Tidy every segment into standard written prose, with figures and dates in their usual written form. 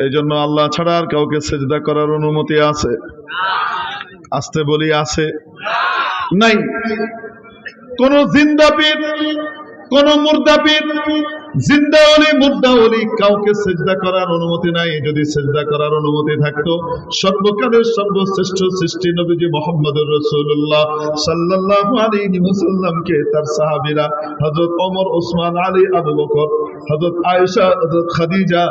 এই জন্য আল্লাহ ছাড়া আর কাউকে সেজদা করার অনুমতি আছে? আসতে বলি, আছে? নাই। কোন জিন্দা পীর, কোন মুর্দা পীর, জিন্দা ওলি, মুর্দা ওলি, কাউকে সেজদা করার অনুমতি নাই। যদি সেজদা করার অনুমতি থাকতো, সর্বকালের সর্বশ্রেষ্ঠ সৃষ্টি নবীজি মুহাম্মদুর রাসূলুল্লাহ সাল্লাল্লাহু আলাইহি ওয়াসাল্লামকে তার সাহাবীরা হযরত ওমর, ওসমান, আলী, আবু বকর, হযরত আয়েশা, হযরত খাদিজা,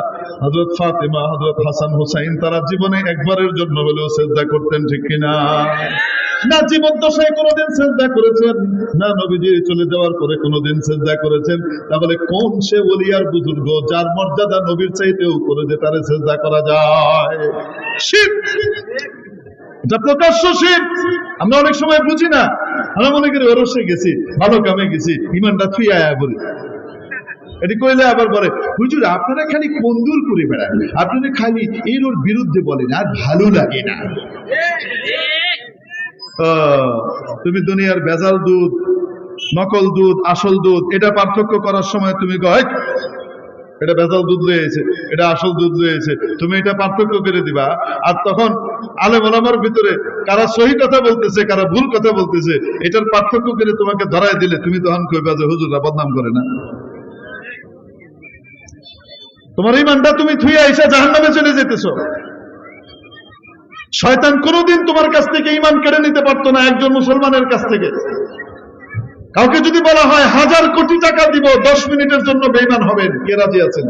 হযরত ফাতেমা, হযরত হাসান, হুসাইন, তারা জীবনে একবারের জন্য হলেও সেজদা করতেন, ঠিক কিনা? না জীবদ্দশায় কোনোদিন সেজদা করেছেন, না নবীজি চলে যাওয়ার পরে কোনোদিন সেজদা করেছেন। তাহলে কোন সে ওলি আর বুজুর্গ যার মর্যাদা নবীর চাইতেও করে যে তারে সেজদা করা যায়? শিরক, এটা প্রকাশ্য শিরক। আমরা অনেক সময় বুঝি না, আমরা মনে করি ওরসে গেছি, ভালো কামে গেছি, ইমানটা থুই আয়া বলি। এটি কইলে আবার বলে, হুজুর আপনারা খালি কন্দুর করে বেড়ান, আপনারা খালি এর ওর বিরুদ্ধে বলেন, আর ভালো লাগে না। তুমি দুনিয়ার ভেজাল দুধ, নকল দুধ, আসল দুধ, এটা পার্থক্য করার সময় তুমি কয় এটা ভেজাল দুধ রয়েছে, এটা আসল দুধ রয়েছে, তুমি এটা পার্থক্য করে দিবা। আর তখন আলেম ওলামার ভিতরে কারা সহি কথা বলতেছে, কারা ভুল কথা বলতেছে, এটার পার্থক্য করে তোমাকে ধরায় দিলে তুমি তখন কইবা যে হুজুররা বদনাম করে না। তোমার ইমানটা তুমি থুইয়া এসে জাহান্নামে চলে যেতেছো। শয়তান কোনোদিন তোমার কাছ থেকে ঈমান কেড়ে নিতে পারতো না, একজন মুসলমানের কাছ থেকে। কাউকে যদি বলা হয় 1000 কোটি টাকা দিব 10 মিনিটের জন্য বেঈমান হবেন, কে রাজি আছেন?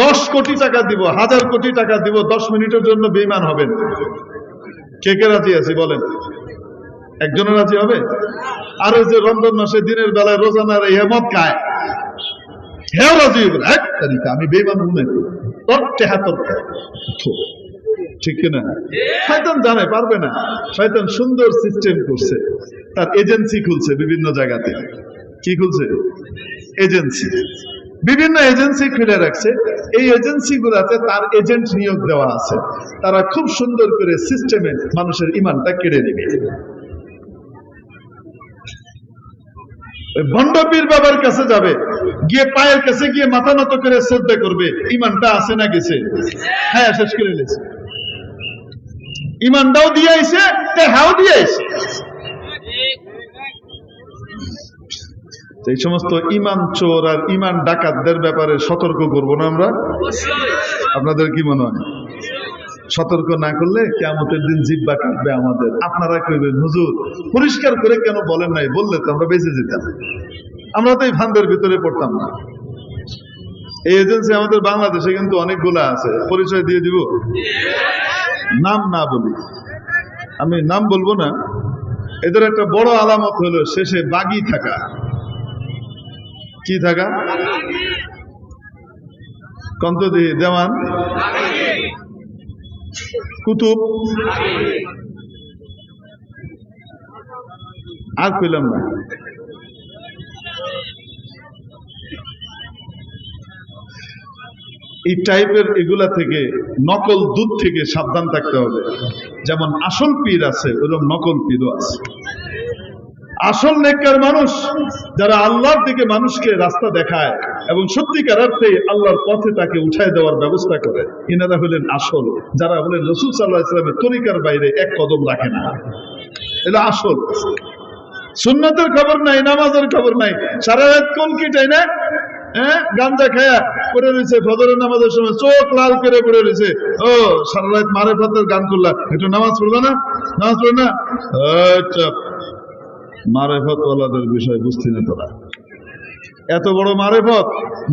10 কোটি টাকা দিব, 1000 কোটি টাকা দিব, 10 মিনিটের জন্য বেঈমান হবেন, কে কে রাজি আছে বলেন? একজনের রাজি হবে? আর ওই যে রমজান মাসে দিনের বেলায় রোজানার হেমত খায়, হেও রাজি হবে? এক তারিখে আমি বেঈমান হব না, তর্কে হাতর, ঠিক কিনা? শয়তান জানে পারবে না। শয়তান সুন্দর সিস্টেম করছে, তার এজেন্সি খুলছে বিভিন্ন জায়গাতে। কি খুলছে? এজেন্সি, বিভিন্ন এজেন্সি খুলে রাখছে। এই এজেন্সি গুলাতে তার এজেন্ট নিয়োগ দেওয়া আছে, তারা খুব সুন্দর করে সিস্টেমে মানুষের ইমানটা কেড়ে নেবে। ভণ্ড পীর বাবার কাছে যাবে, গিয়ে পায়ের কাছে গিয়ে মাথা নত করে শ্রদ্ধা করবে, ইমানটা আছে না গেছে? হ্যাঁ, শেষ করে নিয়েছে। ইমানটাও দিয়ে আইছে, টেহাও দিয়ে আইছে। এই সমস্ত ইমান চোর আর ইমান ডাকাতদের ব্যাপারে সতর্ক করবো না আমরা? আপনাদের কি মনে হয়? সতর্ক না করলে কিয়ামতের দিন জিহ্বা কাটবে আমাদের। আপনারা কইবেন হুজুর পরিষ্কার করে কেন বলেন নাই, বললে তো আমরা বেঁচে যেতাম। আমরা তো এই ফান্দের ভিতরে পড়তাম না। এই এজেন্সি আমাদের বাংলাদেশে কিন্তু অনেকগুলা আছে, পরিচয় দিয়ে দিব, নাম না বলি, আমি নাম বলবো না। এদের একটা বড় আলামত হলো শেষে বাগি থাকা। কি থাকা? কন্তদি, দেওয়ান, কুতুব, আর কইলাম না। এই টাইপের এগুলা থেকে, নকল দুধ থেকে সাবধান থাকতে হবে। যেমন আসল পীর আছে, ওরকম নকল পীরও আছে। আসল নেককার মানুষ যারা আল্লাহর দিকে মানুষকে রাস্তা দেখায় এবং সত্যিকার অর্থে আল্লাহর পথে তাকে উঠায় দেওয়ার ব্যবস্থা করে, ইনারা হলেন আসল। যারা হলেন রাসূল সাল্লাল্লাহু আলাইহি ওয়াসাল্লামের তরিকার বাইরে এক কদম রাখে না, এটা আসল। সুন্নতের খবর নাই, নামাজের খবর নাই, সারা রাত কোন কি চাই না, গাঞ্জা খায়া পড়ে রয়েছে, ফজরের নামাজের সময় চোখ লাল করে পড়ে রয়েছে। ও সারা রাত মারেফতের গান করলা, একটু নামাজ পড়বে না? নামাজ পড়বে না? আচ্ছা, মারেফত ওয়ালাদের বিষয় বুঝতে না তোরা। এত বড় মারেফত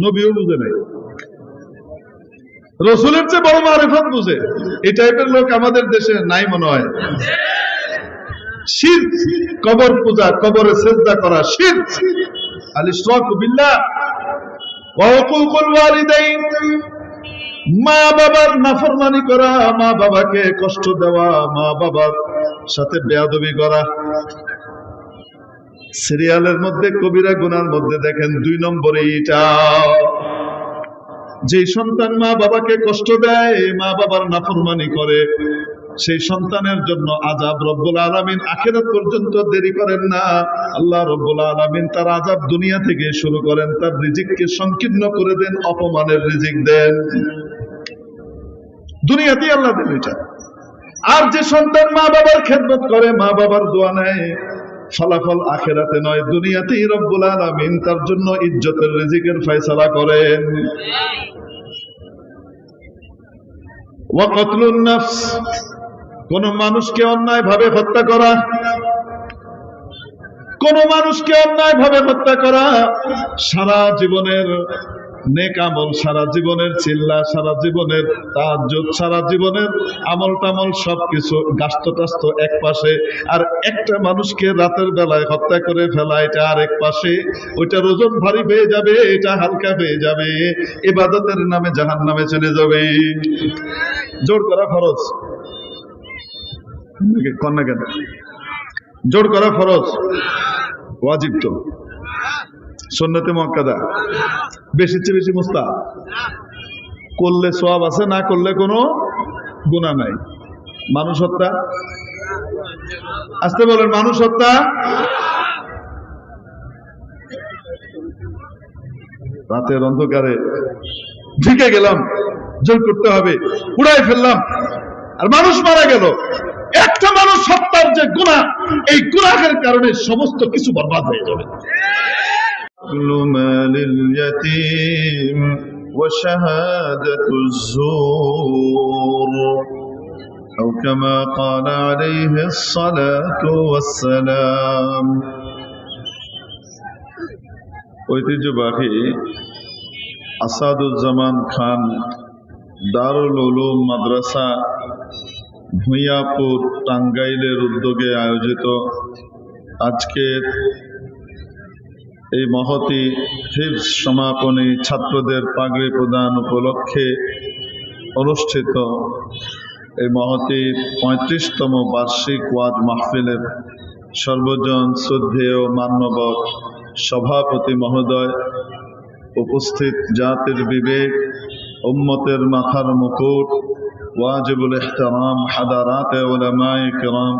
নবীও বুঝে নাই, রসুলের চেয়ে বড় মারেফত বুঝে। এই টাইপের লোক আমাদের দেশে নাই মনে হয়। শিরক, কবর পূজা, কবরে সেজদা করা শিরক। আল ইশরাকু বিল্লাহ ওয়া হুকুকুল ওয়ালিদাইন, মা বাবার নাফরমানি করা, মা বাবাকে কষ্ট দেওয়া, মা বাবার সাথে বেয়াদবি করা। সিরিয়ালের মধ্যে কবিরা গুনার মধ্যে দেখেন 2 নম্বরে এটা। যে সন্তান মা বাবাকে কষ্ট দেয়, মা বাবার নাফরমানি করে, সেই সন্তানের জন্য আযাব রব্বুল আলামিন আখিরাত পর্যন্ত দেরি করেন না। আল্লাহ রব্বুল আলামিন তার আযাব দুনিয়া থেকে শুরু করেন, তার রিজিককে সংকীর্ণ করে দেন, অপমানের রিজিক দেন দুনিয়াতেই আল্লাহ দেন এটা। আর যে সন্তান মা বাবার খেদমত করে, মা বাবার দোয়া নেয়, ফলাফল আখিরাতে নয় দুনিয়াতেই রব্বুল আলামিন তার জন্য ইজ্জতের রিজিকের ফয়সালা করেন। ওয়া কতলুন নাফস, কোন মানুষকে অন্যায় ভাবে হত্যা করা, কোন মানুষকে অন্যায় ভাবে হত্যা করা, সারা জীবনের নেক আমল, সারা জীবনের চিল্লা, সারা জীবনের তাহাজ্জুদ, সারা জীবনের আমল টামল সবকিছু গাস্ত টাস্ত এক পাশে, আর একটা মানুষকে রাতের বেলায় হত্যা করে ফেলা এটা আরেক পাশে। ওইটার ওজন ভারী হয়ে যাবে, এটা হালকা হয়ে যাবে, ইবাদতের নামে জাহান্নামে চলে যাবে। জোর করা ফরজ, কন্যা কেন জোর করা ফরজ, ওয়াজিব তো, সুন্নতে মুআক্কাদা, বেশি চেয়ে বেশি মুস্তাহাব, করলে সওয়াব আছে, না করলে কোনো গুনাহ নাই। মানুষ হত্যা, আসতে বলেন, মানুষ হত্যা রাতের অন্ধকারে ঢুকে গেলাম, জোর করতে হবে, উড়াই ফেললাম, আর মানুষ মারা গেল। একটা মানুষ হত্যার যে গুনাহ, এই গুনাহের কারণে সমস্ত কিছু বরবাদ হয়ে যাবে। مال اليتيم وشهادة الزور أو كما قال عليه الصلاة والسلام। ঐতিহ্যবাহী আসাদুজ্জামান খান দারুল উলুম মাদ্রাসা ভূঁইয়াপুর টাঙ্গাইলের উদ্যোগে আয়োজিত আজকের এই মহতি হিফজ সমাপনী ছাত্রদের পাগড়ি প্রদান উপলক্ষে অনুষ্ঠিত এই মহতি ৩৫তম বার্ষিক ওয়াজ মাহফিলের সর্বজন শ্রদ্ধেয় মান্যবর সভাপতি মহোদয়, উপস্থিত জাতির বিবেক, উম্মতের মাথার মুকুট, ওয়াজিবুল ইহতিরাম হাদারাতে উলামায়ে কিরাম,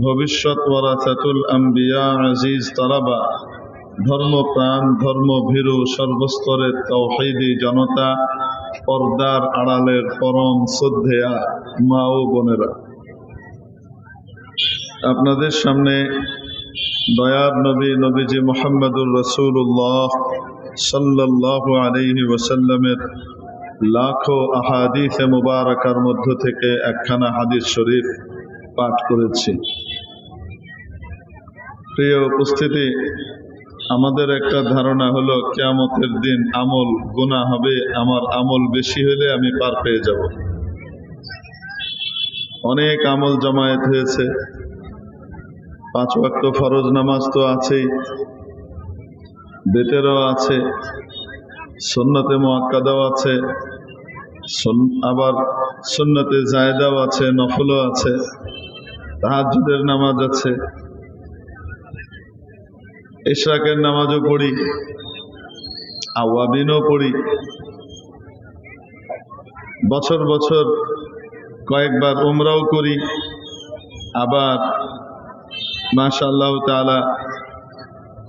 ভবিষ্যৎ ওয়ারাসাতুল আম্বিয়া, আজিজ তালাবা, ধর্মপ্রাণ ধর্মভীরু সর্বস্তরের তাওহীদি জনতা, পর্দার আড়ালের পরম শ্রদ্ধেয়া মা ও বোনেরা, আপনাদের সামনে দয়ার নবী নবীজি মুহাম্মদুর রাসূলুল্লাহ সাল্লাল্লাহু আলাইহি ওয়াসাল্লামের লাখো আহাদিসে মুবারাকার মধ্য থেকে একখানা হাদিস শরীফ পাঠ করেছি। প্রিয় উপস্থিতি, আমাদের একটা ধারণা হলো কিয়ামতের দিন আমল গুনাহ হবে, আমার আমল বেশি হলে আমি পার পেয়ে যাব। অনেক আমল জমায়েত হয়েছে, 5 ওয়াক্ত ফরজ নামাজ তো আছেই, বেতেরও আছে, সুন্নতে মুআক্কাদাও আছে, আবার সুন্নতে জায়েদাও আছে, নফলও আছে, তাহাজ্জুদের নামাজ আছে, ইশরাকের নামাজও পড়ি, আওয়াবিনও পড়ি, বছর বছর কয়েকবার উমরাও করি, আবার মাশাআল্লাহ তাআলা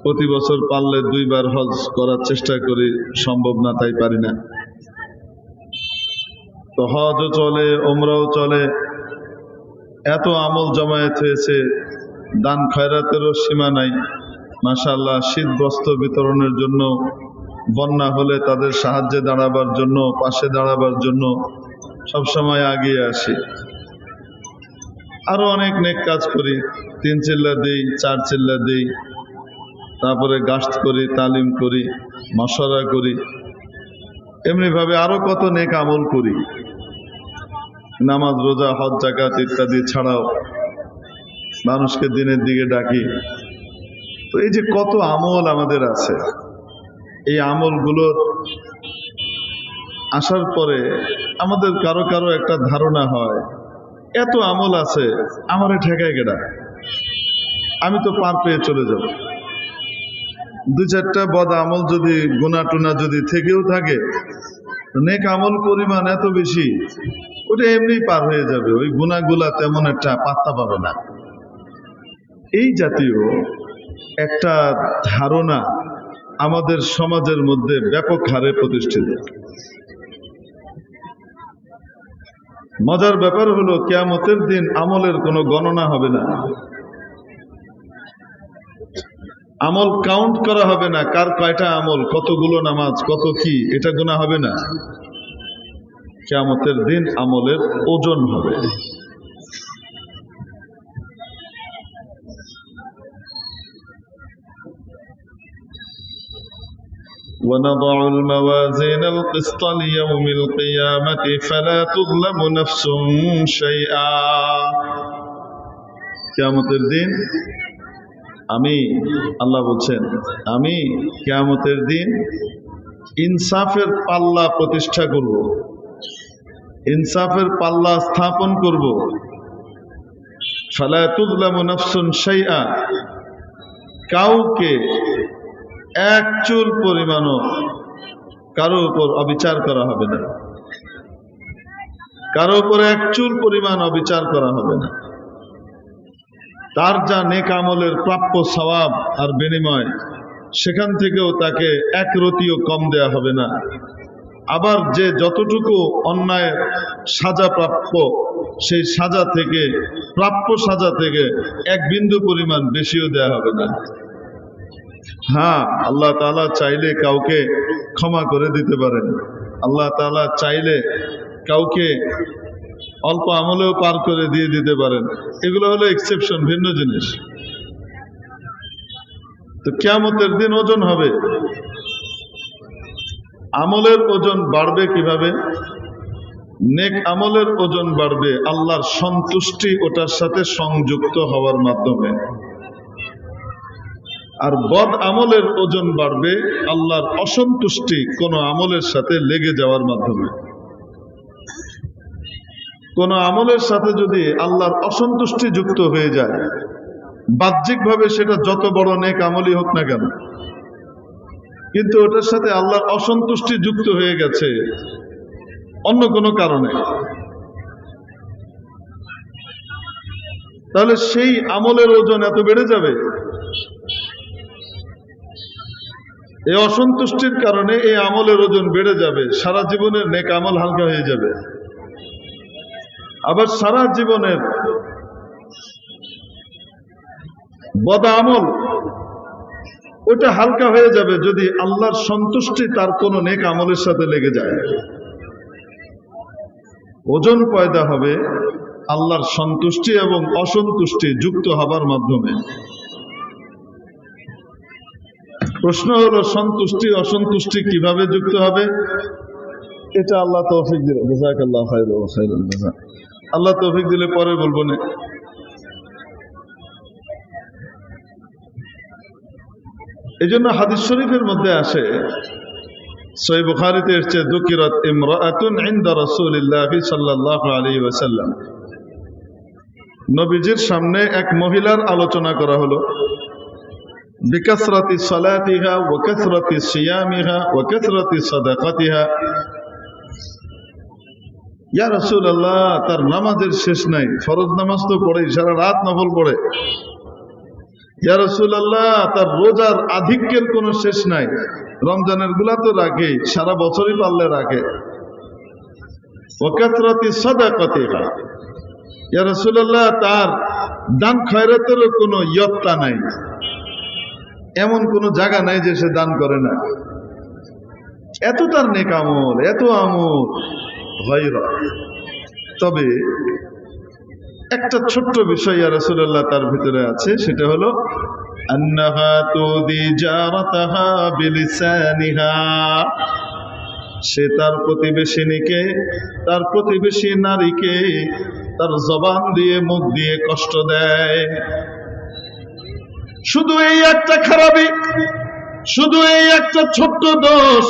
প্রতি বছর পারলে 2 বার হজ করার চেষ্টা করি, সম্ভব না তাই পারি না। তো হজও চলে, উমরাও চলে, এত আমল জমায়েত হয়েছে, দান খয়রাতেরও সীমা নাই। মাশাআল্লাহ, শীত বস্ত্র বিতরণের জন্য, বন্যা হলে তাদের সাহায্যে দাঁড়াবার জন্য, পাশে দাঁড়াবার জন্য সবসময় আগিয়ে আসি। আরো অনেক নেক কাজ করি, 3 চিল্লা দেই, 4 চিল্লা দেই, তারপরে গাশত করি, তালিম করি, মশওয়ারা করি, এমনি ভাবে আরো কত নেক আমল করি, নামাজ রোজা হজ যাকাত ইত্যাদি ছাড়াও মানুষকে দিনের দিকে ডাকি। তো এই যে কত আমল আমাদের আছে, এই আমলগুলোর আসার পরে আমাদের কারো কারো একটা ধারণা হয়, এত আমল আছে, আমারে ঠেকায় কেডা, আমি তো পার পেয়ে চলে যাব। 2-4টা বদ আমল যদি, গুনাহ টুনা যদি থেকেও থাকে, নেক আমল পরিমাণ এত বেশি, ওটা এমনি পার হয়ে যাবে, ওই গুনাহগুলা তেমন একটা পাত্তা পাবে না। এই জাতীয় একটা ধারণা আমাদের সমাজের মধ্যে ব্যাপক হারে প্রতিষ্ঠিত। মজার ব্যাপার হলো কিয়ামতের দিন আমলের কোনো গণনা হবে না, আমল কাউন্ট করা হবে না, কার কয়টা আমল, কতগুলো নামাজ, কত কি, এটা গোনা হবে না। কিয়ামতের দিন আমলের ওজন হবে। ونضع الموازين القسط ليوم القيامة فلا تظلم نفس شيئا। কিয়ামতের দিন আমি, আল্লাহ বলছেন, আমি কিয়ামতের দিন ইনসাফের পাল্লা প্রতিষ্ঠা করব, ইনসাফের পাল্লা স্থাপন করব। ফালা তুযলামু নাফসুন শাইআ, কাউকে এক চুল পরিমাণও কারো উপর অবিচার করা হবে না, কারো উপর এক চুল পরিমাণ অবিচার করা হবে না। তার যা নেক আমলের প্রাপ্য সওয়াব আর বিনিময়, সেখান থেকেও তাকে এক রতিও কম দেয়া হবে না। আবার যে যতটুকু অন্যায় সাজা প্রাপ্য, সেই সাজা থেকে, প্রাপ্য সাজা থেকে এক বিন্দু পরিমাণ বেশিও দেয়া হবে না। হ্যাঁ, আল্লাহ তাআলা চাইলে কাউকে ক্ষমা করে দিতে পারেন, আল্লাহ তাআলা চাইলে কাউকে অল্প আমলেও পার করে দিয়ে দিতে পারেন। এগুলো হলো এক্সেপশন, ভিন্ন জিনিস। তো কিয়ামতের দিন ওজন হবে, আমলের ওজন বাড়বে কিভাবে? নেক আমলের ওজন বাড়বে আল্লাহর সন্তুষ্টি ওটার সাথে সংযুক্ত হওয়ার মাধ্যমে, আর বদ আমলের ওজন বাড়বে আল্লাহর অসন্তুষ্টি কোন আমলের সাথে লেগে যাওয়ার মাধ্যমে। কোন আমলের সাথে যদি আল্লাহর অসন্তুষ্টি যুক্ত হয়ে যায়, বাহ্যিকভাবে সেটা যত বড় নেক আমলই হোক না কেন, কিন্তু ওটার সাথে আল্লাহর অসন্তুষ্টি যুক্ত হয়ে গেছে অন্য কোনো কারণে, তাহলে সেই আমলের ওজন এত বেড়ে যাবে। এই অসন্তুষ্টির কারণে এই আমলের ওজন বেড়ে যাবে, সারা জীবনের নেক আমল হালকা হয়ে যাবে। আবার সারা জীবনের বদ আমল ওটা হালকা হয়ে যাবে যদি আল্লাহর সন্তুষ্টি তার কোন নেক আমলের সাথে লেগে যায়। ওজন পয়দা হবে আল্লাহর সন্তুষ্টি এবং অসন্তুষ্টি যুক্ত হবার মাধ্যমে। প্রশ্ন হলো, সন্তুষ্টি অসন্তুষ্টি কিভাবে যুক্ত হবে? এটা আল্লাহ তৌফিক দিলে, জাযাকাল্লাহু খাইরান ওয়া খাইরুল জাযা, আল্লাহ তৌফিক দিলে পরে বলবো না। এই জন্য হাদিস শরীফের মধ্যে আসে, সহিহ বুখারীতে এসেছে, যুকিরাত ইমরাআতুন ইনদা রাসূলিল্লাহি সাল্লাল্লাহু আলাইহি ওয়াসাল্লাম, নবীজির সামনে এক মহিলার আলোচনা করা হলো। বিকাসরাতি সালাতিহা ওয়া কাসরাতি সিয়ামিহা ওয়া কাসরাতি সাদাকাতিহা। ইয়া রাসূলুল্লাহ, তার নামাজের শেষ নাই, ফরজ নামাজ তো পড়ে, সারা রাত নফল পড়ে। ইয়া রাসূলুল্লাহ, তার রোজার আধিক্যের কোনো শেষ নাই, রমজানের গুলা তো রাখে, সারা বছরই পারলে রাখে। ওয়া কাসরাতি সাদাকাতিহা, ইয়া রাসূলুল্লাহ, তার দান খয়রাতেরও কোনো ইয়ত্তা নাই, এমন কোন জায়গা নাই যে সে দান করে না। এত তার নেক আমল, এত আমল গায়রা। তবে একটা ছোট্ট বিষয় ইয়া রাসূলুল্লাহ তার ভিতরে আছে, সেটা হলো আন্নাহা তুদি জারাতাহা বিলিসানিহা, সে তার প্রতিবেশিনীকে, তার প্রতিবেশী নারীকে তার জবান দিয়ে, মুখ দিয়ে কষ্ট দেয়। শুধু এই একটা খারাপি, শুধু এই একটা ছোট্ট দোষ,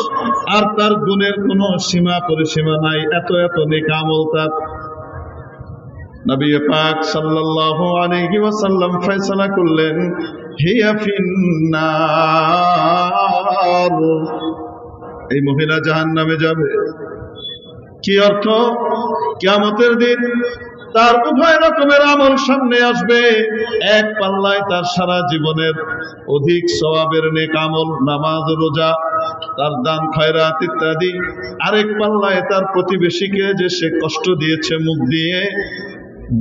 আর তার গুণের কোনো সীমা পরিসীমা নাই, এত এত নেক আমল তার। নবী পাক সাল্লাল্লাহু আলাইহি ওয়াসাল্লাম ফয়সালা করলেন, হিয়া ফিন্নার, এই মহিলা জাহান্নামে যাবে। কি অর্থ? কিয়ামতের দিন তার উভয় রকমের আমল সামনে আসবে। এক পাল্লায় তার সারা জীবনের অধিক সওয়াবের নেক আমল, নামাজ, রোজা, তার দান খয়রাত ইত্যাদি। আরেক পাল্লায় তার প্রতিবেশীকে যে সে কষ্ট দিয়েছে, মুখ দিয়ে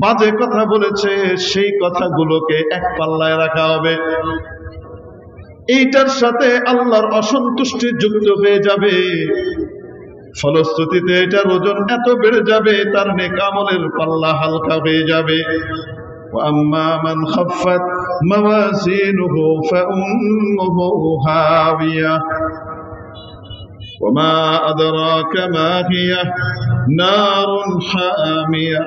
বাজে কথা বলেছে, সেই কথাগুলোকে এক পাল্লায় রাখা হবে। এইটার সাথে আল্লাহর অসন্তুষ্টি যুক্ত হয়ে যাবে। ফলশ্রুতিতে এটার ওজন এত বেড়ে যাবে, তার নেক আমলের পাল্লা হালকা হয়ে যাবে। وَأَمَّا مَنْ خَفَّتْ مَوَازِينُهُ فَأُمُّهُ هَاوِيَةٌ وَمَا أَدْرَاكَ مَا هِيَ نَارٌ حَامِيَةٌ।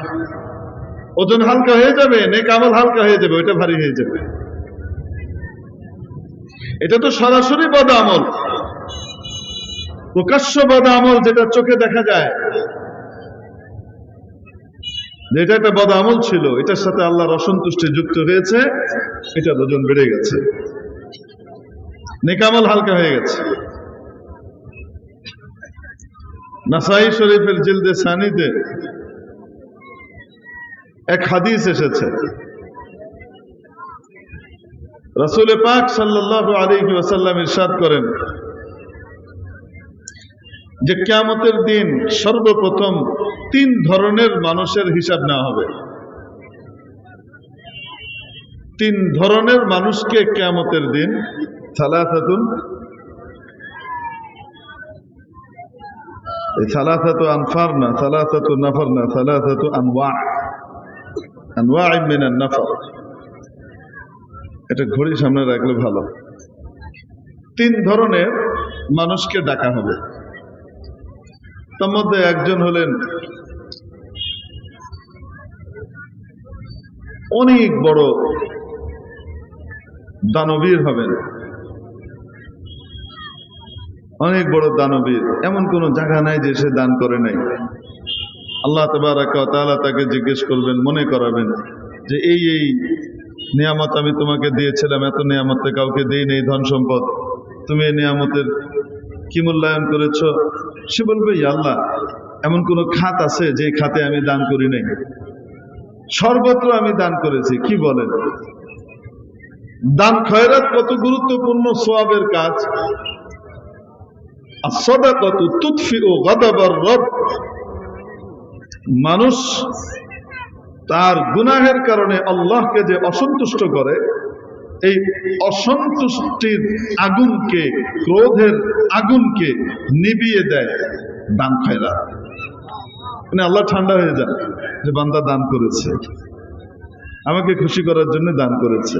ওজন হালকা হয়ে যাবে, নেক আমল হালকা হয়ে যাবে, ওইটা ভারী হয়ে যাবে। এটা তো সরাসরি বদ আমল, প্রকাশ্য বদ আমল, যেটা চোখে দেখা যায়, যেটা একটা বদ আমল ছিল, এটার সাথে আল্লাহর অসন্তুষ্টি যুক্ত হয়েছে, এটার ওজন বেড়ে গেছে, নেক আমল হালকা হয়ে গেছে। নাসাই শরীফের জিলদে সানিতে এক হাদিস এসেছে, রাসূল পাক সাল্লাল্লাহু আলাইহি ওয়াসাল্লাম ইরশাদ করেন যে কিয়ামতের দিন সর্বপ্রথম 3 ধরনের মানুষের হিসাব নেওয়া হবে। 3 ধরনের মানুষকে কিয়ামতের দিন, সালাসাতুন, এই সালাসাতু আনফার না, সালাসাতু নাফার না, সালাসাতু আনওয়া, আনওয়া মিনান নাফার। এটা ঘড়ি সামনে রাখলে ভালো। 3 ধরনের মানুষকে ডাকা হবে। তার মধ্যে একজন হলেন অনেক বড় দানবীর হবেন, অনেক বড় দানবীর। এমন কোন জায়গা নাই যে সে দান করে নাই। আল্লাহ তাবারাকা ওয়া তাআলা তাকে জিজ্ঞেস করবেন, মনে করাবেন যে এই এই নিয়ামত আমি তোমাকে দিয়েছিলাম, এত নিয়ামত কাউকে দেই নেই, ধন সম্পদ, তুমি এই নিয়ামতের কি মূল্যায়ন করেছ? সে বলবে, ইয়া আল্লাহ, এমন কোন খাত আছে যে খাতে আমি দান করি নাই? সর্বত্র আমি দান করেছি। কি বলেন? দান খয়রাত কত গুরুত্বপূর্ণ সওয়াবের কাজ। as-sadaqatu tudfi'u ghadabar rabb। মানুষ তার গুনাহের কারণে আল্লাহকে যে অসন্তুষ্ট করে, এই অসন্তুষ্টির আগুনকে, ক্রোধের আগুনকে নিভিয়ে দেয় দান খয়রাত। মানে আল্লাহ ঠান্ডা হয়ে যায় যে বান্দা দান করেছে, আমাকে খুশি করার জন্য দান করেছে।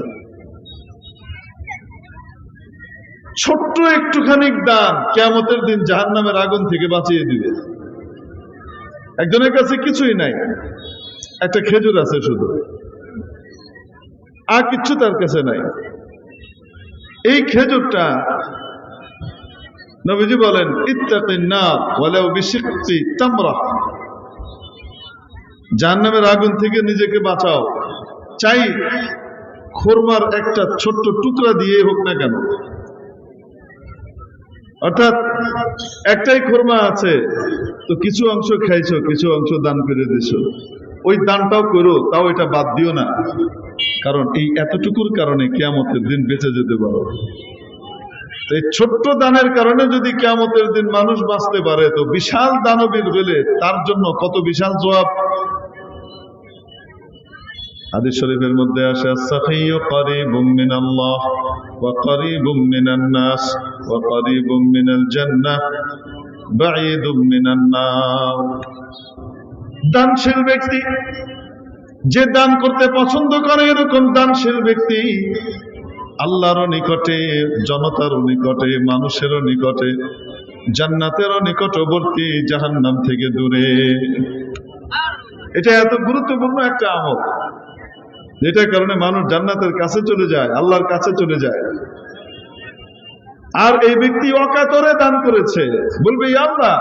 ছোট্ট একটুখানি দান কিয়ামতের দিন জাহান্নামের আগুন থেকে বাঁচিয়ে দিবে। একজনের কাছে কিছুই নাই, একটা খেজুর আছে শুধু, আর কিচ্ছু তার কাছে নাই। এই খেজুরটা, নবীজি বলেন, ইত্তাকিন নার ওয়ালাউ বিশিক্কি তামরা, জাহান্নামের আগুন থেকে নিজেকে বাঁচাও, চাই খুরমার একটা ছোট্ট টুকরা দিয়ে হোক না কেন। অর্থাৎ একটাই খুরমা আছে, তো কিছু অংশ খাইছো, কিছু অংশ দান করে দিছো, ওই দানটাও করো, তাও এটা বাদ দিও না, কারণ এই এতটুকুর কারণে কিয়ামতের দিন বেঁচে যেতে পারো। এই ছোট্ট দানের কারণে যদি কিয়ামতের দিন মানুষ বাঁচতে পারে, তো বিশাল দানবীর হলে তার জন্য কত বিশাল জবাব। হাদিস শরীফের মধ্যে আসে, as-সাখিয়্যু কারীবুম মিনাল্লাহ ওয়া কারীবুম মিনান নাস ওয়া কারীবুম মিনাল জান্নাহ বাঈদুম মিনান নার। দানশীল ব্যক্তি, যে দান করতে পছন্দ করে, এরকম দানশীল ব্যক্তি আল্লাহর নিকটে, জনতার নিকটে, মানুষেরও নিকটে, জান্নাতেরও নিকটবর্তী, জাহান্নাম থেকে দূরে। এটা এত গুরুত্বপূর্ণ একটা আমল, যেটার কারণে মানুষ জান্নাতের কাছে চলে যায়, আল্লাহর কাছে চলে যায়। আর এই ব্যক্তি অকাতরে দান করেছে, বলবে, ইয়া আল্লাহ,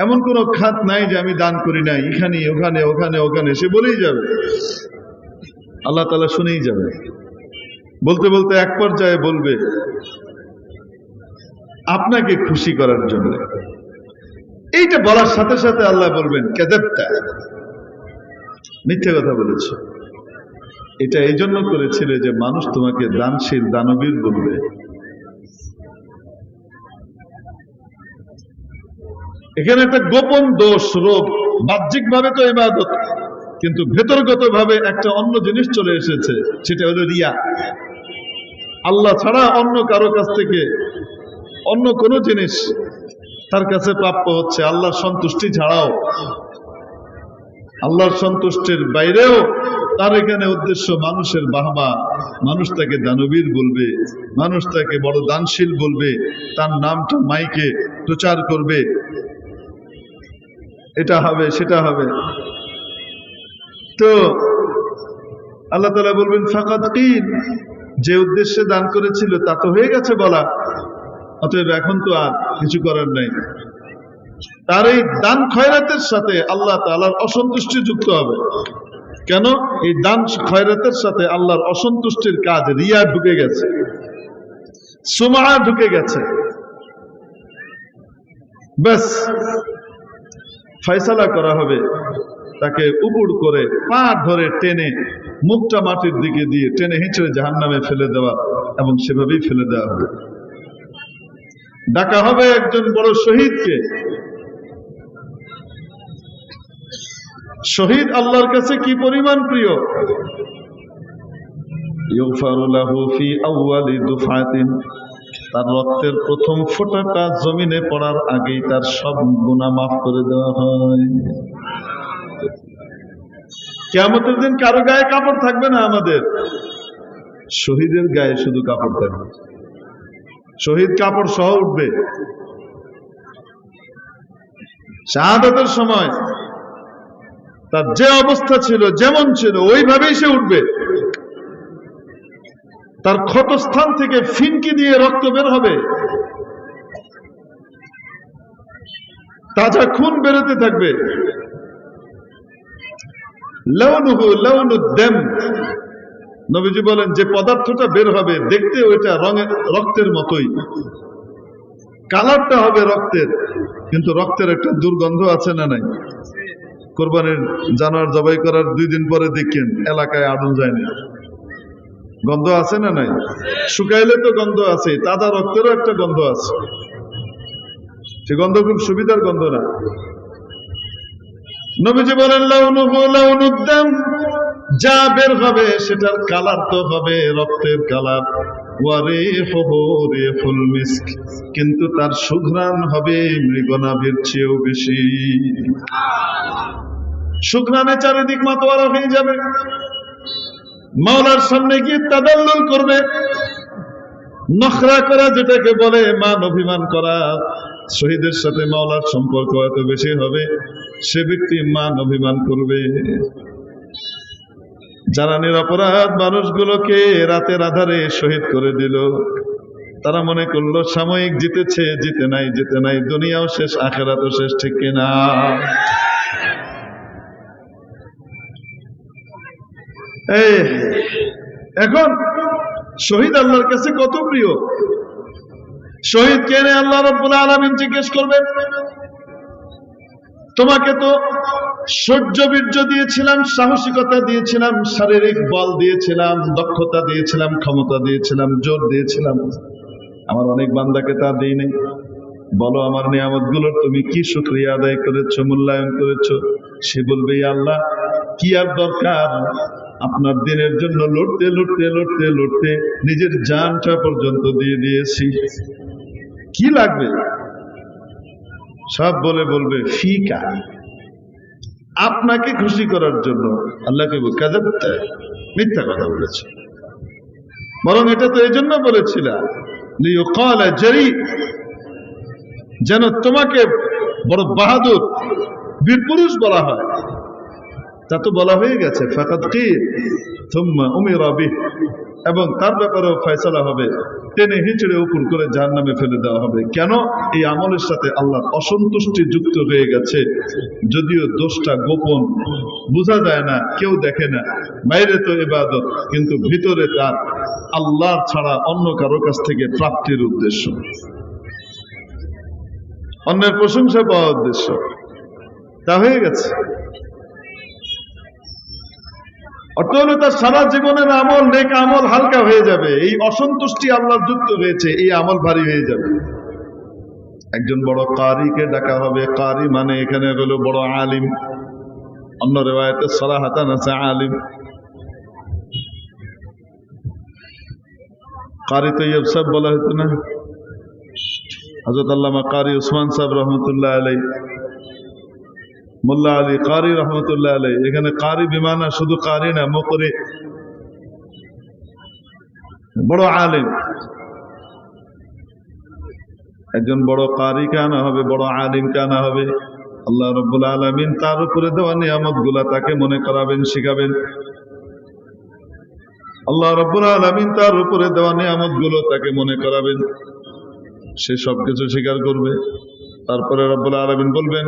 এমন কোন খাত নাই যে আমি দান করি নাই, এখানে ওখানে ওখানে ওখানে, সে বলেই যাবে, আল্লাহ তাআলা শুনেই যাবে। বলতে বলতে এক পর্যায়ে বলবে, আপনাকে খুশি করার জন্য এইটা বলার সাথে সাথে আল্লাহ বলবেন কাযাবতা, মিথ্যে কথা বলেছ। এটা এই জন্য করেছিলে যে মানুষ তোমাকে দানশীল দানবীর বলবে। এখানে একটা গোপন দোষ, রোগ। বাহ্যিক ভাবে তো ইবাদত, কিন্তু ভেতরগত ভাবে একটা অন্য জিনিস চলে এসেছে, সেটা হলো রিয়া। আল্লাহ ছাড়া অন্য কারো কাছ থেকে অন্য কোনো জিনিস তার কাছে প্রাপ্য হচ্ছে আল্লাহর সন্তুষ্টি ছাড়াও। আল্লাহর সন্তুষ্টির বাইরেও তার এখানে উদ্দেশ্য মানুষের বাহবা, মানুষ তাকে দানবীর বলবে, মানুষ তাকে বড় দানশীল বলবে, তার নামটা মাইকে প্রচার করবে, এটা হবে সেটা হবে। তো আল্লাহ তাআলা বলবেন ফাকাদ কিল, যে উদ্দেশ্যে দান করেছিল তা তো হয়ে গেছে বলা, অতএব এখন তো আর কিছু করার নাই। তার এই দান খয়রাতের সাথে আল্লাহ তাআলার অসন্তুষ্টি যুক্ত হবে। কেন? এই দান খয়রাতের সাথে আল্লাহর অসন্তুষ্টির কাজ, রিয়া ঢুকে গেছে, সুমআ ঢুকে গেছে। ব্যাস ফয়সালা করা হবে, তাকে উপুড় করে পা ধরে টেনে মুখটা মাটির দিকে দিয়ে টেনে হিঁচড়ে জাহান্নামে ফেলে দেওয়া, এবং সেভাবেই ফেলে দেওয়া হবে। ডাকা হবে একজন বড় শহীদকে। শহীদ আল্লাহর কাছে কি পরিমাণ প্রিয়। ইউগফারু লাহু ফি আউয়ালি দুফাতিন, তার রক্তের প্রথম ফোঁটাটা জমিনে পড়ার আগেই তার সব গুনাহ মাফ করে দেওয়া হয়। কিয়ামতের দিন কারো গায়ে কাপড় থাকবে না, আমাদের শহীদের গায়ে শুধু কাপড় থাকবে। শহীদ কাপড় সহ উঠবে। শাহাদাতের সময় তার যে অবস্থা ছিল, যেমন ছিল, ওইভাবেই সে উঠবে। তার ক্ষতস্থান থেকে ফিনকি দিয়ে রক্ত বের হবে, তাজা খুন বেরোতে থাকবে। লাউনুহু লাউনুদ্দাম, নবীজি বলেন যে পদার্থটা বের হবে দেখতে ওইটা রক্তের মতোই, কালারটা হবে রক্তের, কিন্তু রক্তের একটা দুর্গন্ধ আছে না নাই? কোরবানির জানোয়ার জবাই করার 2 দিন পরে দেখেন এলাকায় আগুন যায় না, গন্ধ আছে না নাই? শুকাইলে তো গন্ধ আছে, তাজা রক্তেরও একটা গন্ধ আছে। সে গন্ধ খুব সুবিধার গন্ধ না। নবীজি বলেন লাউনুহু লাউনুদ্দাম, যা বের হবে সেটার কালার তো হবে রক্তের কালার। ওয়ারিহুহু রিহুল মিস্ক, কিন্তু তার সুঘ্রাণ হবে মৃগনাভির চেয়েও বেশি। সুঘ্রাণে চারিদিক মাতোয়ারা হয়ে যাবে। মাওলার সামনে গিয়ে তাদাল্লুল করবে, নখরা করা যেটাকে বলে, মান অভিমান করা। শহীদের সাথে মাওলার সম্পর্ক এত বেশি হবে, সে ব্যক্তি মান অভিমান করবে। যারা নিরপরাধ মানুষগুলোকে রাতের আধারে শহীদ করে দিল, তারা মনে করলো সাময়িক জিতেছে, জিতে নাই, দুনিয়াও শেষ, আখিরাতও শেষ, ঠিক কিনা? এখন শহীদ আল্লাহর কাছে কত প্রিয়। শহীদ কে নে? আল্লাহ রাব্বুল আলামিন জিজ্ঞেস করবেন, তোমাকে তো সহ্য বীর্য দিয়েছিলাম, সাহসিকতা দিয়েছিলাম, শারীরিক বল দিয়েছিলাম, দক্ষতা দিয়েছিলাম, ক্ষমতা দিয়েছিলাম, জোর দিয়েছিলাম, আমার অনেক বান্দাকে তা দিই নাই। বলো আমার নিয়ামতগুলোর তুমি কি শুকরিয়া আদায় করেছো, মূল্যায়ন করেছো? সে বলবে, আল্লাহ কি আর দরকার, আপনার দিনের জন্য লড়তে লড়তে লড়তে লড়তে নিজের জানটা পর্যন্ত দিয়ে দিয়েছি, কি লাগবে? সব বলবে ফিকা, আপনাকে খুশি করার জন্য। আল্লাহকে কাযাবতা, মিথ্যা কথা বলেছে। বরং এটা তো এই জন্য বলেছিলাম লিইউকালা জারি, যেন তোমাকে বড় বাহাদুর বীরপুরুষ বলা হয়। তা তো বলা হয়ে গেছে, ফাকাদ কিল থুম্মা উমিরা বিহ, এবং তার ব্যাপারেও ফয়সালা হবে, টেনে হিঁচড়ে উপর করে জাহান্নামে ফেলে দেওয়া হবে। কেন? এই আমলের সাথে আল্লাহর অসন্তুষ্টি যুক্ত হয়ে গেছে। যদিও দোষটা গোপন, বোঝা যায় না, কেউ দেখে না, বাইরে তো ইবাদত, কিন্তু ভিতরে তার আল্লাহর ছাড়া অন্য কারো কাছ থেকে প্রাপ্তির উদ্দেশ্য। অন্যের প্রশংসা পাওয়া উদ্দেশ্য, তা হয়ে গেছে। অর্থ হলো তার সারা জীবনের আমল, নেক আমল হালকা হয়ে যাবে। এই অসন্তুষ্টি আল্লাহর যুক্ত হয়েছে, এই আমল ভারী হয়ে যাবে। একজন বড় কারিকে ডাকা হবে। কারি মানে এখানে হলো বড় আলিম, অন্য রিওয়ায়াতে সরাহাতান আছে আলিম। কারি তৈয়ব সাহেব বলা হতো না? হযরত আল্লামা কারি উসমান সাহেব রহমতুল্লাহ আলাইহি, মোল্লা আলী কারি রহমতুল্লাহ আলাইহি। এখানে কারি বিমানা শুধু কারি না, মুকরি, বড় আলিম। একজন বড় কারি কানা হবে, বড় আলিম কানা হবে। আল্লাহ রাব্বুল আলামিন তার উপরে দেওয়া নিয়ামত গুলা তাকে মনে করাবেন, শিখাবেন। আল্লাহ রাব্বুল আলামিন তার উপরে দেওয়া নিয়ামত গুলো তাকে মনে করাবেন, সে সবকিছু স্বীকার করবে। তারপরে রাব্বুল আলামিন বলবেন,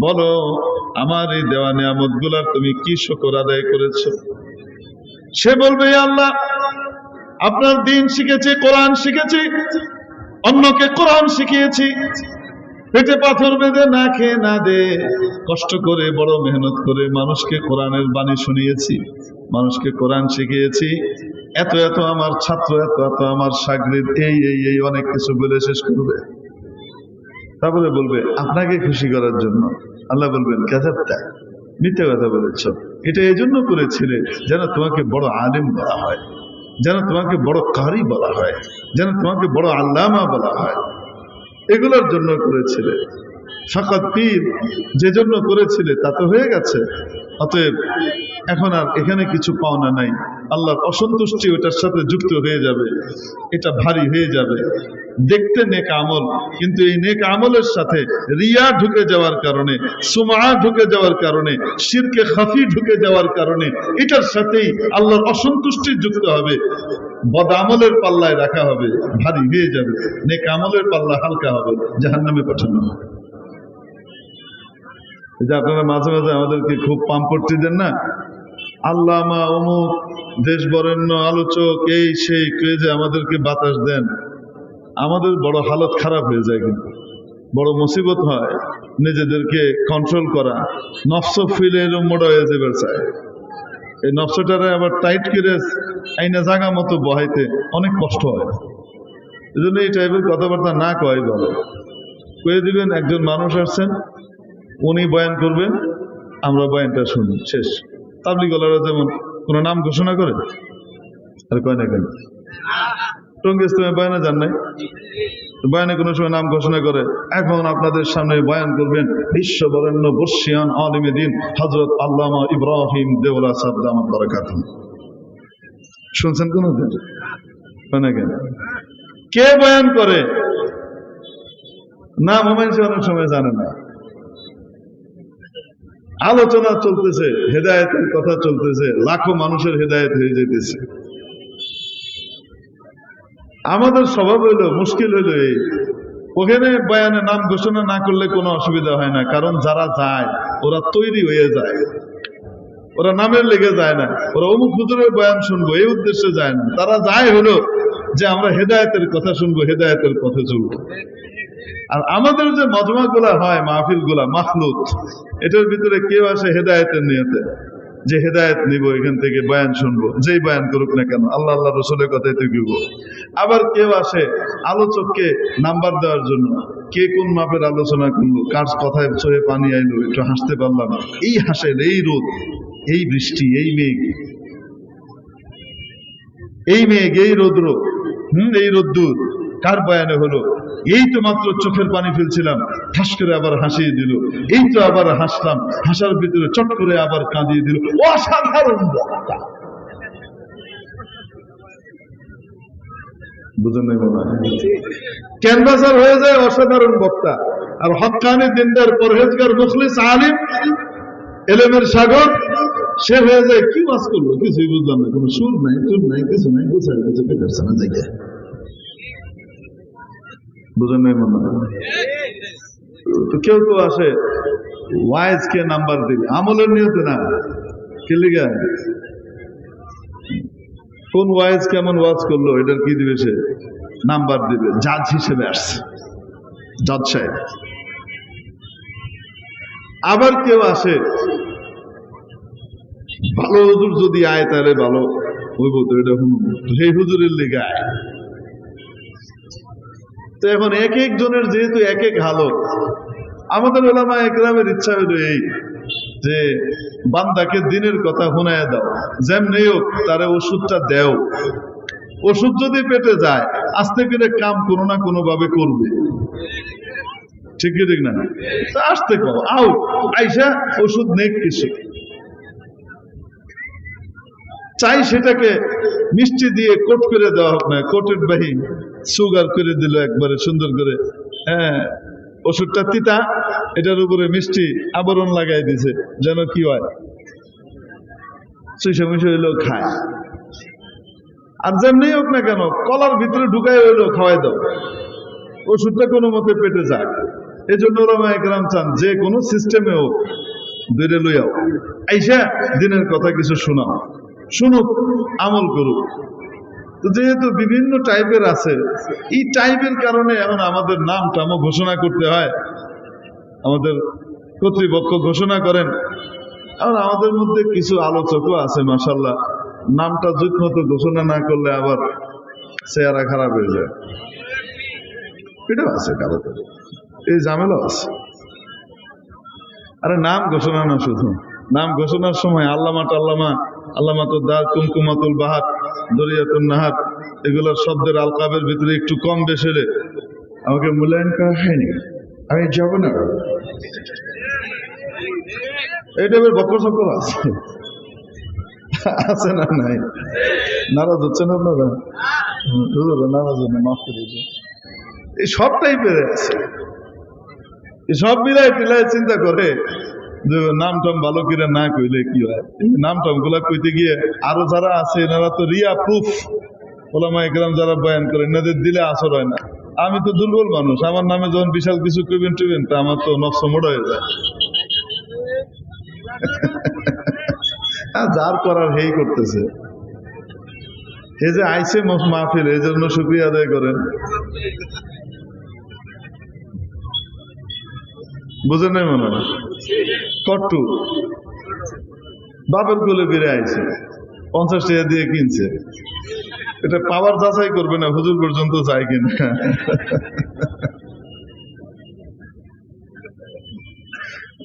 বলো আমার এই দেওয়া নিয়ামত গুলার তুমি কি শুকর আদায় করেছো? সে বলবে, আল্লাহ আপনার দ্বীন শিখেছি, কোরআন শিখেছি, অন্যকে কোরআন শিখিয়েছি, পেটে পাথর বেঁধে না খেয়ে না দে কষ্ট করে বড় মেহনত করে মানুষকে কোরআনের বাণী শুনিয়েছি, মানুষকে কোরআন শিখিয়েছি, এত এত আমার ছাত্র, এত এত আমার শাগরিদ, এই এই এই অনেক কিছু বলে শেষ করবে। তারপরে বলবে আপনাকে খুশি করার জন্য। আল্লাহ বলবেন, কাযাবতা, মিথ্যা কথা বলেছ। এটা এই জন্য করেছিলে যেন তোমাকে বড় আলিম বলা হয়, যেন তোমাকে বড় কারি বলা হয়, যেন তোমাকে বড় আল্লামা বলা হয়। এগুলোর জন্য করেছিলে। ফাকাত পীর যে জন্য করেছিলে তা তো হয়ে গেছে। অতএব এখন আর এখানে কিছু পাওনা নাই। আল্লাহর অসন্তুষ্টি ওটার সাথে যুক্ত হয়ে যাবে, এটা ভারী হয়ে যাবে। দেখতে নেক আমল, কিন্তু এই নেক আমলের সাথে রিয়া ঢুকে যাওয়ার কারণে, সুমআ ঢুকে যাওয়ার কারণে, শিরকে খাফি ঢুকে যাওয়ার কারণে এটার সাথেই আল্লাহর অসন্তুষ্টি যুক্ত হবে। বদ আমলের পাল্লায় রাখা হবে, ভারী হয়ে যাবে। নেক আমলের পাল্লা হালকা হবে, জাহান্নামে পাঠানো হবে। যে আপনারা মাঝে মাঝে আমাদেরকে খুব পাম্পটি দেন না, আল্লামা অমুক দেশ বরেণ্য আলোচক, এই সেই কে যে আমাদেরকে বাতাস দেন, আমাদের বড় হালত খারাপ হয়ে যায়, কিন্তু বড় মুসিবত হয়। নিজেদেরকে কন্ট্রোল করা, নফস ফিলে এরকম মোড়া হয়ে যাবে চায়। এই নফসটারে আবার টাইট করে আইনা জায়গা মতো বহাইতে অনেক কষ্ট হয়। এই জন্য এই টাইপের কথাবার্তা না কয় ভালো। কয়ে দিবেন একজন মানুষ আসছেন, উনি বয়ান করবেন, আমরা বয়ানটা শুনি, শেষ। তাবলীগওয়ালারা যেমন কোনো নাম ঘোষণা করে, আর কয় না কেন? টঙ্গী ইসলামে বয়ানে যান নাই? বয়ানে কোনো সময় নাম ঘোষণা করে, এখন আপনাদের সামনে বয়ান করবেন বিশ্ববরেণ্য বর্ষিয়ান আলিমে দ্বীন হযরত আল্লামা ইব্রাহিম দেওলা সাহেব দামাত বারাকাতুহু। শুনছেন কোন দিন? কয় না কেন? কে বয়ান করে? নাম মানুষ অনেক সময় জানে না। আলোচনা চলতেছে, হেদায়েতের কথা চলতেছে, লাখো মানুষের হেদায়েত হয়ে যেতেছে। আমাদের স্বভাব হইলো, মুশকিল হইলো এই, ওখানে বয়ানে নাম ঘোষণা না করলে কোনো অসুবিধা হয় না, কারণ যারা যায় ওরা তৈরি হয়ে যায়, ওরা নামের লেগে যায় না, ওরা অমুক হুজুরের বয়ান শুনবো এই উদ্দেশ্যে যায় না। তারা যায় হলো যে আমরা হেদায়েতের কথা শুনবো, হেদায়েতের পথে চলবো। আর আমাদের যে মজমা গুলা হয়, মাহফিল গুলা, মাখলুত, এটার ভিতরে কেউ আসে হেদায়েতের নিয়তে, যে হেদায়েত নিব, এখান থেকে বয়ান শুনবো, যেই বয়ান করুক না কেন, আল্লাহ আল্লাহ রসুলের কথাই তো গিব। আবার কেউ আসে আলোচককে নাম্বার দেওয়ার জন্য, কে কোন মাপের আলোচনা করলো, কার কথায় চোখে পানি আইলো, একটু হাসতে পারলাম, এই হাসের, এই রোদ, এই বৃষ্টি, এই মেঘ, এই মেঘ, এই রৌদ্র, এই রোদ্দুর কার বয়ানে হলো? এই তো মাত্র চোখের পানি ফেলছিলাম, ঠাস করে আবার হাসিয়ে দিল, এই তো আবার হাসলাম, হাসার ভিতরে চট করে আবার কাঁদিয়ে দিল। অসাধারণ বক্তা, বুঝেন নাই মনে হয়? ক্যানভাসার হয়ে যায় অসাধারণ বক্তা। আর হক্কানি দিনদার পরহেজগার মুখলিস আলিম, এলেমের সাগর, সে হয়ে যায় কি ওয়াজ করলো কিছুই বুঝলাম না, কোনো সুর নাই, চুর নাই, কিছু নাই, বুঝাই বুঝে পেটাচ্ছে না জায়গায়। বুঝেন নাই মনে হয়? তো কেউ কেউ আসে ওয়াইজ কে নাম্বার দিবে, আমলের নিয়তে না, কে লিগা কোন ওয়াইজ কেমন ওয়াজ করলো এটার কি দিবে, সে নাম্বার দিবে, জাজ হিসেবে আসছে। জজ সাহেব। আবার কেউ আসে, ভালো হুজুর যদি আয় তাহলে ভালো হইব, তো এটা সেই হুজুরের লেগে আয়। তো এখন এক এক জনের যেহেতু এক এক হালত, আমাদের ওলামা একরামের ইচ্ছা হইল এই যে বান্দাকে দিনের কথা শুনাইয়া দাও, যেমনি হোক তারে ওষুধটা দেও, ওষুধ যদি পেটে যায় আস্তে করে কাম কোনো না কোনো ভাবে করবে, ঠিক ঠিক না? আসতে কও, আও আইসা ওষুধ নেক কিছু চাই, সেটাকে মিষ্টি দিয়ে কোট করে দেওয়া হোক না, কোটের বাহিন সুগার করে দিল একবারে সুন্দর করে, হ্যাঁ ওষুধটা তিতা, এটার উপরে মিষ্টি আবরণ লাগাই দিছে, যেন কি হয় সুইসা মুইসা হইলেও খায়। আর যেমনি হোক না কেন কলার ভিতরে ঢুকাই হইলেও খাওয়াই দাও, ওষুধটা কোনো মতে পেটে যায়। এই জন্য ওলামা একরাম চান যে কোনো সিস্টেমে হোক দূরে লইয়াও আইসা দিনের কথা কিছু শোনাও, শুনুক, আমল করুক। তো যেহেতু বিভিন্ন টাইপের আছে, এই টাইপের কারণে এখন আমাদের নাম টামও ঘোষণা করতে হয়, আমাদের কর্তৃপক্ষ ঘোষণা করেন। এখন আমাদের মধ্যে কিছু আলোচকও আছে মাশাআল্লাহ, নামটা জুত মতো ঘোষণা না করলে আবার চেহারা খারাপ হয়ে যায়, এটাও আছে কারো, এই ঝামেলা আছে। আরে নাম ঘোষণা না, শুধু নাম ঘোষণার সময় আল্লামা টাল্লামা, আল্লামাতুল দার, কুমকুমাতুল বাহার, দরিয়াতুল নাহার, এগুলোর শব্দের আলকাবের ভিতরে একটু কম বেশ হলে আমাকে মূল্যায়ন করা হয়নি, আমি যাব না, এই টাইপের বকর চক্কর আছে, আছে না? নাই? নারাজ হচ্ছেন আপনারা? নারাজ হন, মাফ করে দিন। এই সব টাইপের আছে, এই সব মিলাই টিলাই চিন্তা করে যে নাম টাম ভালো করে না কইলে কি হয়। নাম টাম গুলা কইতে গিয়ে আরো যারা আছে এনারা তো রিয়া প্রুফ, ওলামা একরাম যারা বয়ান করে, এনাদের দিলে আসর হয় না। আমি তো দুর্বল মানুষ, আমার নামে যখন বিশাল কিছু কইবেন টইবেন তা আমার তো নফস মোড় হয়ে যায়। যার করার হেই করতেছে, হে যে আইসে মাহফিল, এই জন্য শুকরিয়া আদায় করেন। বুঝেন নাই মনে হয়? কট্টু বাপের কোলে বেড়ে আইছে, 50 টাকা দিয়ে কিনছে, এটা পাওয়ার যাচাই করবে না হুজুর পর্যন্ত যায় কিনা।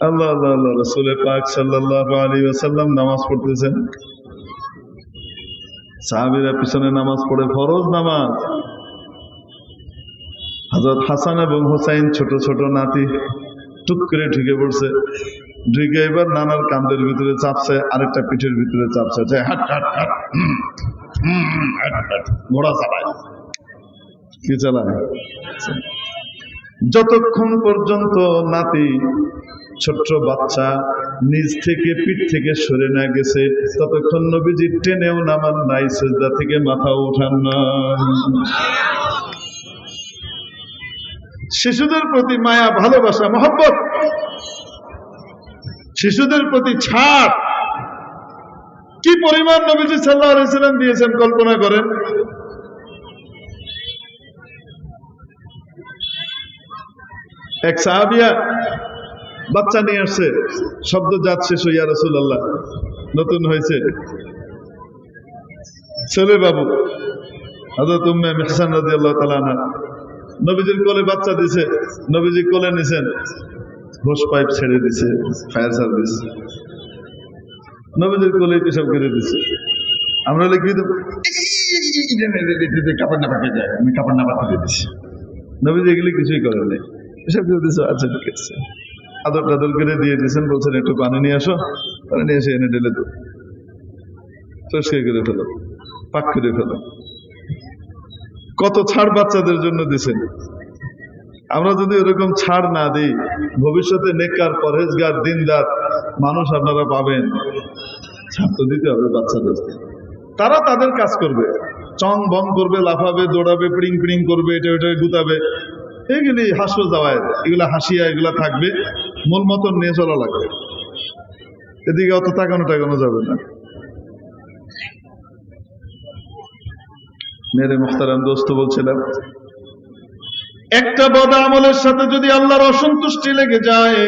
আল্লাহ আল্লাহ আল্লাহ, রাসূল পাক সাল্লাল্লাহু আলাইহি ওয়াসাল্লাম নামাজ পড়তেছেন, সাহাবীরা পিছনে নামাজ পড়ে, ফরজ নামাজ। হযরত হাসান এবং হুসাইন ছোট ছোট নাতি টুক করে ঢুকে পড়ছে, ঢুকে এবার নানার কান্দের ভিতরে চাপছে, আরেকটা পিঠের ভিতরে চাপছে, যে হাট হাট হাট ঘোড়া চালায়, কি চালায়? যতক্ষণ পর্যন্ত নাতি ছোট্ট বাচ্চা নিজ থেকে পিঠ থেকে সরে না গেছে, ততক্ষণ নবীজি টেনেও নামান নাই, সিজদা থেকে মাথা উঠান নাই। শিশুদের প্রতি মায়া, ভালোবাসা, মহব্বত, শিশুদের প্রতি ছাড় কি পরিমাণ নবীজি সাল্লাল্লাহু আলাইহি ওয়াসাল্লাম দিয়েছেন কল্পনা করেন। এক সাহাবিয়া বাচ্চা নিয়ে আসছে, শব্দ জাত শেষ, ইয়া রাসূলুল্লাহ, নতুন হয়েছে ছেলে বাবু। হযরত উম্মে মিহসান রাদিয়াল্লাহু তাআলা আনহা নবীজির কোলে বাচ্চা দিছে, নবীজি কোলে নিছেন, হোস পাইপ ছেড়ে দিছে, ফায়ার সার্ভিস, নবীজির কোলে পেশাব করে দিছে। আমরা লিখি কাপড় না পাঠিয়ে যায়, আমি কাপড় না পাঠিয়ে দিচ্ছি, নবীজি এগুলি কিছুই করেন নাই, পেশাব করে দিছে, আচ্ছা ঠিক আছে, আদর টাদর করে দিয়ে দিয়েছেন, বলছেন একটু পানি নিয়ে আসো, পানি নিয়ে এসে এনে ঢেলে দেবো, পরিষ্কার করে ফেলো, পাক করে ফেলো। কত ছাড় বাচ্চাদের জন্য দিছেন। আমরা যদি এরকম ছাড় না দিই, ভবিষ্যতে নেককার, পরহেজগার, দিনদার মানুষ আপনারা পাবেন। ছাড় তো দিতে হবে বাচ্চাদের, তারা তাদের কাজ করবে, চং বং করবে, লাফাবে, দৌড়াবে, পিড়িং পিড়িং করবে, এটা ওটা গুতাবে, এগুলি হাস্য যাওয়ায়, এগুলা হাসিয়া এগুলা থাকবে, মূল মতন নিয়ে চলা লাগবে, এদিকে অত তাকানো টাকানো যাবে না। মেরে মুখতারাম দোস্ত বলছিলাম, একটা বদ আমলের সাথে যদি আল্লাহর অসন্তুষ্টি লেগে যায়,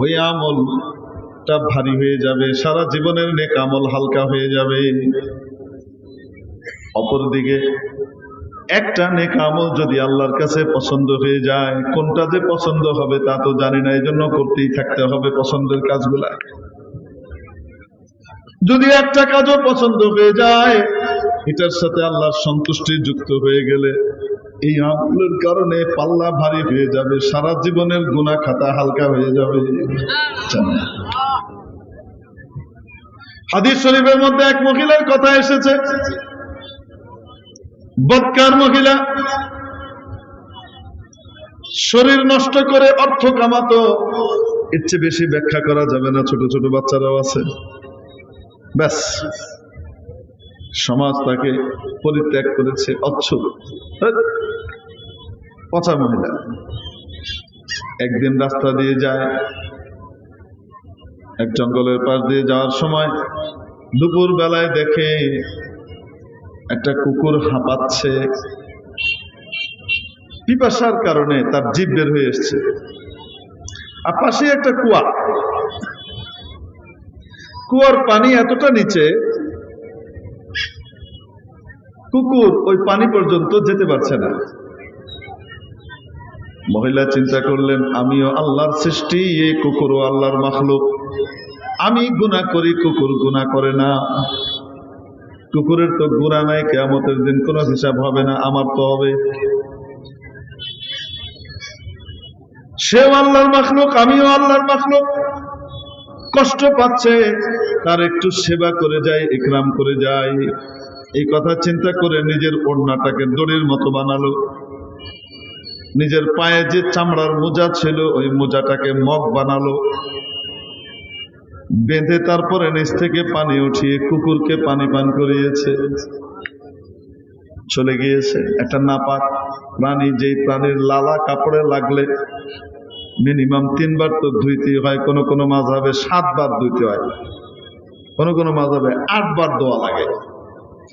ওই আমলটা ভারী হয়ে যাবে, সারা জীবনের নেক আমল হালকা হয়ে যাবে। অপরদিকে একটা নেক আমল যদি আল্লাহর কাছে পছন্দ হয়ে যায়, কোনটা যে পছন্দ হবে তা তো জানি না, এই জন্য করতেই থাকতে হবে পছন্দের কাজগুলা। যদি একটা কাজও পছন্দ হয়ে যায়, এটার সাথে আল্লাহর সন্তুষ্টি যুক্ত হয়ে গেলে এই আমলের কারণে পাল্লা ভারী হয়ে যাবে, সারা জীবনের গুনাহ খাতা হালকা হয়ে যাবে। হাদিস শরীফের মধ্যে এক মহিলার কথা এসেছে, বদকার মহিলা, শরীর নষ্ট করে অর্থ কামাতো। এর চেয়ে বেশি ব্যাখ্যা করা যাবে না, ছোট ছোট বাচ্চারাও আছে। ব্যাস, সমাজ তাকে পরিত্যাগ করেছে, অচ্ছুত পচা মহিলা। একদিন রাস্তা দিয়ে যায়, এক জঙ্গলের পাশ দিয়ে যাওয়ার সময় দুপুর বেলায় দেখে একটা কুকুর হাঁপাচ্ছে, পিপাসার কারণে তার জিভ বের হয়ে এসছে। আর পাশে একটা কুয়া, কুয়ার পানি এতটা নিচে, কুকুর ওই পানি পর্যন্ত যেতে পারছে না। মহিলা চিন্তা করলেন, আমিও আল্লাহর সৃষ্টি, এই কুকুরও আল্লাহর মাখলুক, আমি গুনাহ করি, কুকুর গুনাহ করে না। কুকুরের তো গুনাহ নাই, কিয়ামতের দিন কোনো হিসাব হবে না, আমার তো হবে। সেও আল্লাহর মাখলুক, আমিও আল্লাহর মাখলুক, কষ্ট পাচ্ছে, তার একটু সেবা করে যাই, ইকরাম করে যাই। এই কথা চিন্তা করে নিজের ওড়নাটাকে দড়ির মতো বানালো, নিজের পায়ে যে চামড়ার মোজা ছিল ওই মোজাটাকে মগ বানালো, বেঁধে তারপরে নিচ থেকে পানি উঠিয়ে কুকুরকে পানি পান করিয়েছে। চলে গিয়েছে। একটা নাপাক প্রাণী, যেই প্রাণীর লালা কাপড়ে লাগলে মিনিমাম 3 বার তো ধুইতে হয়, কোন কোন মাযহাবে 7 বার ধুইতে হয়, কোন কোন মাযহাবে 8 বার ধোয়া লাগে,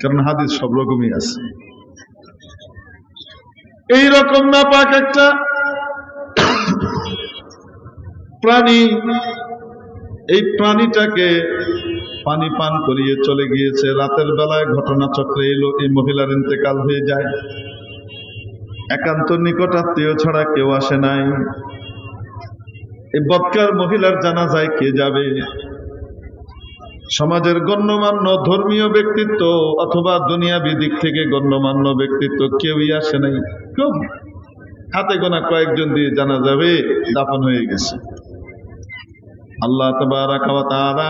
কারণ হাদিস সব রকমই আছে। এইরকম নাপাক একটা প্রাণী, এই প্রাণীটাকে পানি পান করিয়ে চলে গিয়েছে। রাতের বেলায় ঘটনাচক্রে এলো, এই মহিলার ইন্তেকাল হয়ে যায়। একান্ত নিকট আত্মীয় ছাড়া কেউ আসে নাই। এই বদকার মহিলার জানাজায় কে যাবে? সমাজের গণ্যমান্য ধর্মীয় ব্যক্তিত্ব অথবা দুনিয়াবি দিক থেকে গণ্যমান্য ব্যক্তিত্ব কেউই আসে নাই। খুব হাতে গোনা কয়েকজন দিয়ে জানা যাবে দাফন হয়ে গেছে। আল্লাহ তাবারাকা ওয়া তাআলা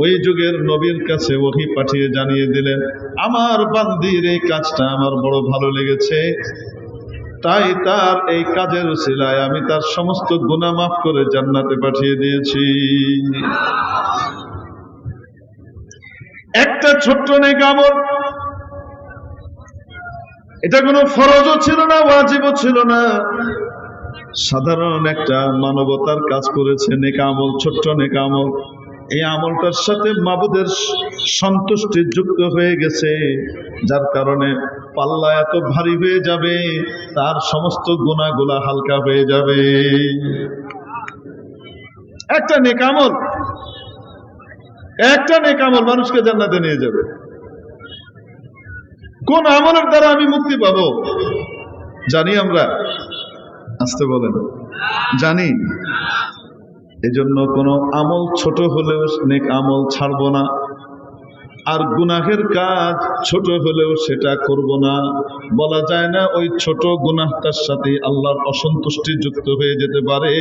ওই যুগের নবীর কাছে ওহী পাঠিয়ে জানিয়ে দিলেন, আমার বান্দির এই কাজটা আমার বড় ভালো লেগেছে, তাই তার এই কাজের উসিলায় আমি তার সমস্ত গুনাহ মাফ করে জান্নাতে পাঠিয়ে দিয়েছি। একটা ছোট্ট নেক আমল, এটা কোনো ফরজও ছিল না, ওয়াজিবও ছিল না, সাধারণ একটা মানবতার কাজ করেছে। নেক আমল, ছোট্ট নেক আমল, এই আমলটার সাথে মাবুদের সন্তুষ্টি যুক্ত হয়ে গেছে, যার কারণে পাল্লা এত ভারী হয়ে যাবে, তার সমস্ত গুনাহগুলা হালকা হয়ে যাবে। একটা নেক আমল, একটা নেক আমল মানুষকে জান্নাতে নিয়ে যাবে। কোন আমলের দ্বারা আমি মুক্তি পাবো জানি আমরা? আসতে বলেন, জানি। এজন্য কোন আমল ছোট হলেও নেক আমল ছাড়বো না, আর গুনাহের কাজ ছোট হলেও সেটা করব না। বলা যায় না ওই ছোট গুনাহটার সাথে আল্লাহর অসন্তুষ্টি যুক্ত হয়ে যেতে পারে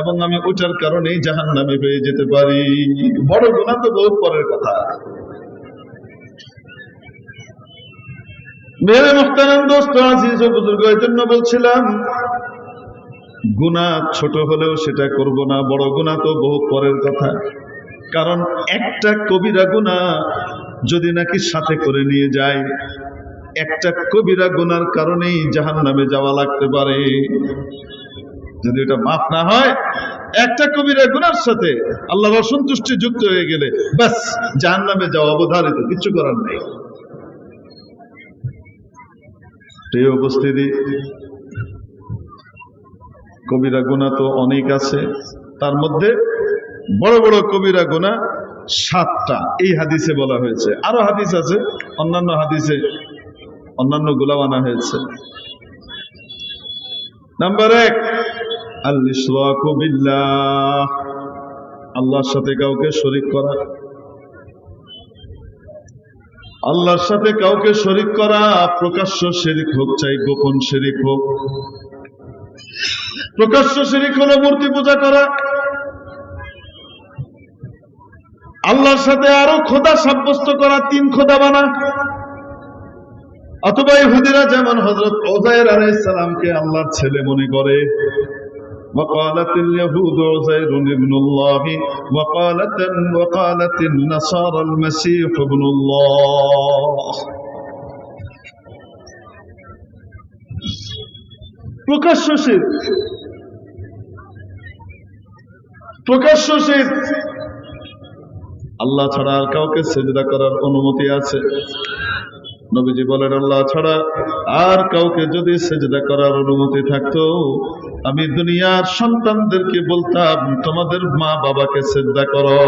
এবং আমি ওইটার কারণেই জাহান্নামী হয়ে যেতে পারি। বড় গুনাহ তো বহুত পরের কথা। মেরে মুহতারাম দোস্ত, আজিজ ও বুজুর্গ, এর জন্য বলছিলাম গুনাহ ছোট হলেও সেটা করব না, বড় গুনাহ তো বহুত পরের কথা। কারণ একটা কবিরা গুনাহ যদি নাকি সাথে করে নিয়ে যায়, একটা কবিরা গুনার কারণেই জাহান্নামে যাওয়া লাগতে পারে। যদি এটা মাফ না হয়, একটা কবিরা গুনার সাথে আল্লাহর অসন্তুষ্টি যুক্ত হয়ে গেলে ব্যাস জাহান্নামে যাওয়া অবধারিত, কিছু করার নেই। প্রিয় উপস্থিতি, কবিরা গুনাহ তো অনেক আছে, তার মধ্যে বড় বড় কবিরা গুনাহ 7টা এই হাদিসে বলা হয়েছে। আরো হাদিস আছে, অন্যান্য হাদিসে অন্যান্য গুলা আনা হয়েছে। নাম্বার 1, আল ইশরাকু বিল্লাহ, আল্লাহর সাথে কাউকে শরীক করা। আল্লাহর সাথে কাউকে শরীক করা, প্রকাশ্য শিরক হোক চাই গোপন শিরক হোক। প্রকাশ্য শিরক হলো মূর্তি পূজা করা, আল্লাহর সাথে আরো খোদা সাব্যস্ত করা, 3 খোদা বানা। অথবা ইহুদিরা যেমন হযরত উযাইর আলাইহিস সালামকে আল্লাহর ছেলে মনে করে। وقالت اليهود عزير ابن الله وقالت النصارى المسيح ابن الله। প্রকাশ্য শিরক, প্রকাশ্য শিরক। আল্লাহ ছাড়া আর কাউকে সিজদা করার অনুমতি আছে? নবীজি বলেন, আল্লাহ ছাড়া আর কাউকে যদি সিজদা করার অনুমতি থাকতো, আমি দুনিয়ার সন্তানদেরকে বলতাম তোমাদের মা বাবাকে সিজদা করো।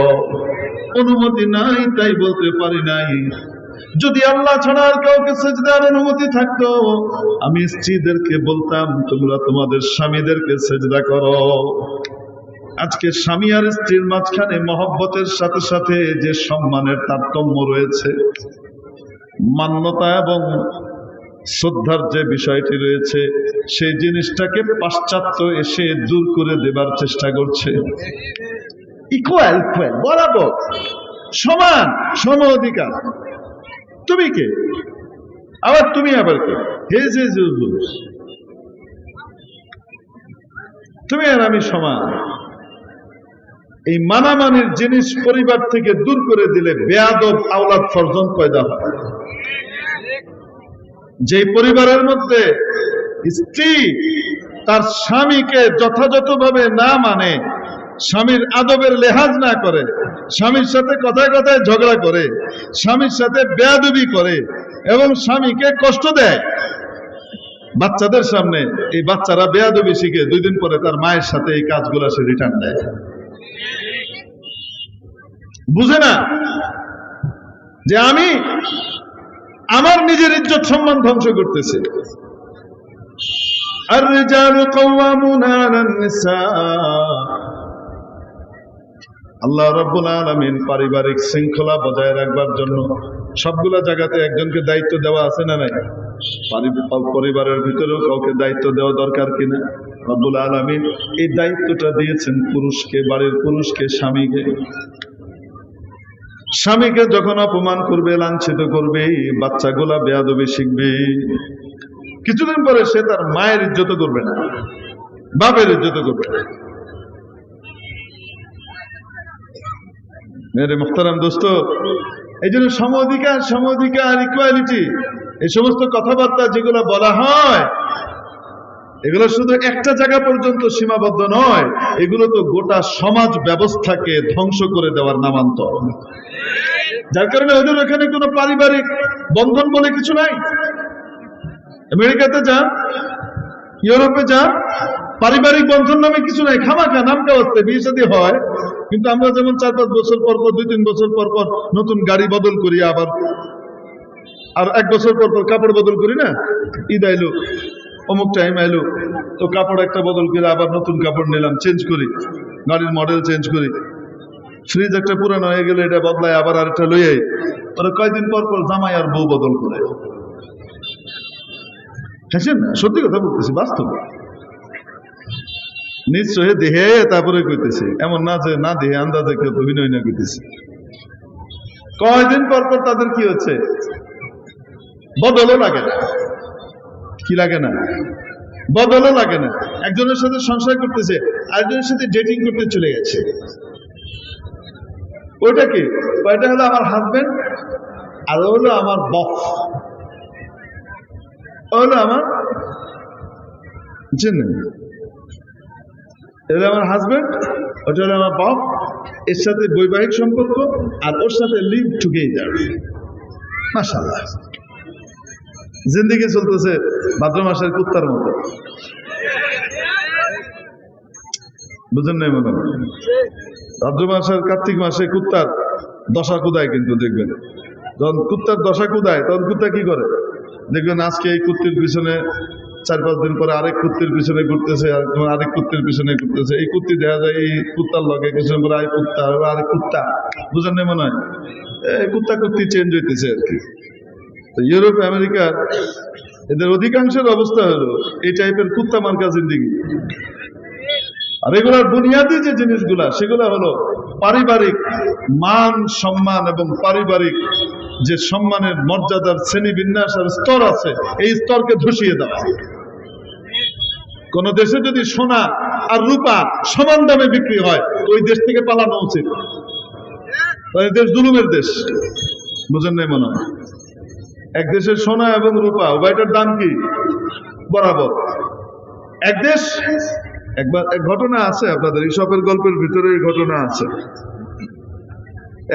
অনুমতি নাই তাই বলতে পারি নাই। যদি আল্লাহ ছাড়া আর কাউকে সিজদার অনুমতি থাকতো, আমি স্ত্রীদেরকে বলতাম তোমরা তোমাদের স্বামীদেরকে সিজদা করো। আজকে স্বামী আর স্ত্রীর মাঝখানে মহব্বতের সাথে সাথে যে সম্মানের তারতম্য রয়েছে, মান্যতা এবং শ্রদ্ধার যে বিষয়টি রয়েছে, সেই জিনিসটাকে পাশ্চাত্য এসে দূর করে দেবার চেষ্টা করছে। ইকুয়াল ইকুয়াল, বরাবর, সমান, সম অধিকার। তুমি কে? আবার তুমি আবার কে? হে যে তুমি আর আমি সমান। এই মানামানির জিনিস পরিবার থেকে দূর করে দিলে বেয়াদব আওলাদ ফরজন পয়দা হয়। যে পরিবারের মধ্যে স্ত্রী তার স্বামীকে যথাযথভাবে না মানে, স্বামীর আদবের লেহাজ না করে, স্বামীর সাথে কথায় কথায় ঝগড়া করে, স্বামীর সাথে বেয়াদবি করে এবং স্বামীকে কষ্ট দেয় বাচ্চাদের সামনে, এই বাচ্চারা বেয়াদবি শিখে 2 দিন পরে তার মায়ের সাথে এই কাজগুলো সে রিটার্ন দেয়। বুঝে না যে আমি আমার নিজের ইজ্জত সম্মান ধ্বংস করতেছে। আর-রিজালু কাওয়ামুনা আলান নিসা। আল্লাহ রাব্বুল আলামিন পারিবারিক শৃঙ্খলা বজায় রাখবার জন্য সবগুলা জায়গাতে একজনকে দায়িত্ব দেওয়া আছে না নাই? পরিবারের ভিতরেও কাউকে দায়িত্ব দেওয়া দরকার কিনা? রাব্বুল আলামিন এই দায়িত্বটা দিয়েছেন পুরুষকে, বাড়ির পুরুষকে, স্বামীকে। স্বামীকে যখন অপমান করবে, লাঞ্ছিত করবে, বাচ্চাগুলা বেয়াদবি শিখবে। কিছুদিন পরে সে তার মায়ের ইজ্জত করবে না, বাপের ইজ্জত করবে না। মেরে মুখতারাম দোস্ত, এই জন্য সম অধিকার, ইকুয়ালিটি, এই সমস্ত কথাবার্তা যেগুলো বলা হয়, এগুলো শুধু একটা জায়গা পর্যন্ত সীমাবদ্ধ নয়, এগুলো তো গোটা সমাজ ব্যবস্থাকে ধ্বংস করে দেওয়ার নামান্তর। যার কারণে ওদের ওখানে কোনো পারিবারিক বন্ধন বলে কিছু নাই। আমেরিকাতে যান, ইউরোপে যান, পারিবারিক বন্ধন নামে কিছু নাই। খামাখা নাম কাওয়াজতে বিয়ে শাদী হয়, কিন্তু আমরা যেমন 4-5 বছর পর পর, 2-3 বছর পর পর নতুন গাড়ি বদল করি, আবার আর 1 বছর পর পর কাপড় বদল করি না। ঈদ আইলো, অমুক টাইম আইলো, তো কাপড় একটা বদল করে আবার নতুন কাপড় নিলাম, চেঞ্জ করি, গাড়ির মডেল চেঞ্জ করি। ফ্রিজ একটা পুরানো হয়ে গেলে এটা বদলায়, আবার আরেকটা লই আই। ওরা কয়েকদিন পর পর জামাই আর বউ বদল করে। হাসেন না, সত্যি কথা বলতেছি, বাস্তব। নিশ্চয় দেহে তারপরে কইতেছি, এমন না যে না দেহে আন্দাজে কেউ অভিনয় না কইতেছি। কয়েকদিন পর পর তাদের কি হচ্ছে, বদলও লাগে না। কি লাগে না? বদলও লাগে না। একজনের সাথে সংসার করতেছে, আরেকজনের সাথে ডেটিং করতে চলে গেছে। ওইটা কি? ওইটা হলো আমার হাজবেন্ড, আর ও হলো আমার বস। ও হলো আমার, এটা আমার হাজবেন্ড, ওটা হলো আমার বস। এর সাথে বৈবাহিক সম্পর্ক, আর ওর সাথে লিভ টুগেদার। মাশাআল্লাহ, জিন্দেগি চলতেছে ভাদ্র মাসের কুত্তার মতো। বুঝেন নাই মনে হয়? ভাদ্র মাসের কার্তিক মাসে কুত্তার দশা কুদায়, কিন্তু দেখবেন যখন কুত্তার দশা কুদায় তখন কুত্তা কি করে দেখবেন, আজকে এই কুত্তির পিছনে 4-5 দিন পরে আরেক কুত্তির পিছনে ঘুরতেছে, আরেক কুত্তির পিছনে ঘুরতেছে। এই কুত্তি দেখা যায় এই কুত্তার লগে কিছুদিন পরে আরেক কুত্তা, আরেক কুত্তা। বুঝেন নাই মনে হয়? এই কুত্তা কুত্তি চেঞ্জ হইতেছে আর কি। তো ইউরোপ আমেরিকার এদের অধিকাংশের অবস্থা হলো এই টাইপের কুত্তা মার্কা জিন্দিগি। আর এগুলার বুনিয়াদী যে জিনিসগুলা সেগুলা হলো পারিবারিক মান সম্মান এবং পারিবারিক যে সম্মানের মর্যাদার শ্রেণী বিন্যাস আর স্তর আছে, এই স্তরকে ধসিয়ে দেওয়া। কোন দেশে যদি সোনা আর রূপা সমান দামে বিক্রি হয় ওই দেশ থেকে পালানো উচিত। ওই দেশ জুলুমের দেশ। বুঝেন নাই মনে হয়? এক দেশের সোনা এবং রূপা উভয়টার দাম কি বরাবর। এক দেশ, একবার এক ঘটনা আছে আপনাদের ইসপের গল্পের ভিতরে, এই ঘটনা আছে।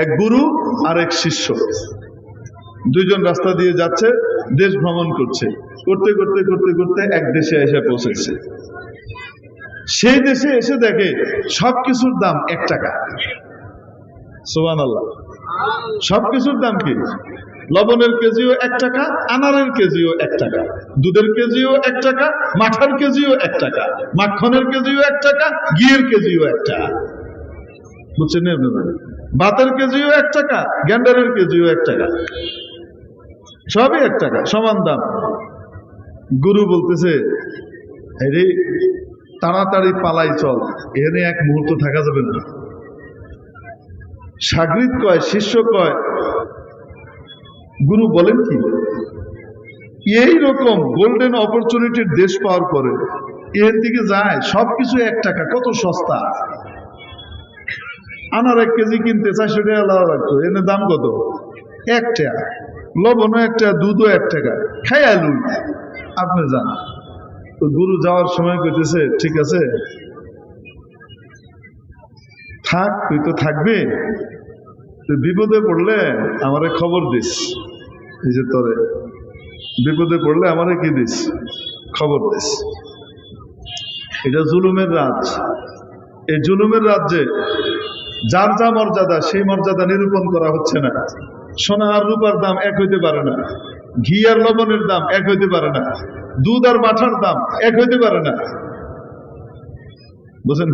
এক গুরু আর এক শিষ্য দুইজন রাস্তা দিয়ে যাচ্ছে, দেশ ভ্রমণ করছে। করতে করতে করতে করতে এক দেশে এসে পৌঁছেছে। সেই দেশে এসে দেখে সবকিছুর দাম 1 টাকা। সুবহানাল্লাহ। সবকিছুর দাম কি? লবণের কেজিও 1 টাকা, আনারের কেজিও 1 টাকা, দুধের কেজিও 1 টাকা, মাঠার কেজিও 1 টাকা, মাখনের কেজিও 1 টাকা, ঘিয়ের কেজিও 1 টাকা। বুঝছেন? ভাতের কেজিও 1 টাকা, গ্যান্ডারের কেজিও 1 টাকা, সবই 1 টাকা, সমান দাম। গুরু বলতেছে, আরে তাড়াতাড়ি পালাই চল, এখানে এক মুহূর্ত থাকা যাবে না। সাগরিদ কয়, শিষ্য কয়, গুরু বলেন কি, এই রকম গোল্ডেন অপরচুনিটির দেশ পাওয়ার পরে এর দিকে যায় সবকিছু 1 টাকা, কত সস্তা। আনার 1 কেজি কিনতে 400 টাকা লাগতো, এনে দাম কত? 1 টাকা। লবণও 1 টাকা, দুধও 1 টাকা, খাইয়া লুই, আপনি যান। তো গুরু যাওয়ার সময় কইতেছে, ঠিক আছে থাক, তুই তো থাকবি, তুই বিপদে পড়লে আমারে খবর দিস। এই যে তোরে বিপদে পড়লে আমারে কি দিস? খবর দিস। এটা জুলুমের রাজ। এই জুলুমের রাজ্যে যার যা মর্যাদা সেই মর্যাদা নিরূপণ করা হচ্ছে না। সোনা আর রূপার দাম এক হইতে পারে না, ঘি আর লবণের দাম এক হইতে পারে না, দুধ আর মাঠার দাম এক হইতে পারে না। বুঝেন?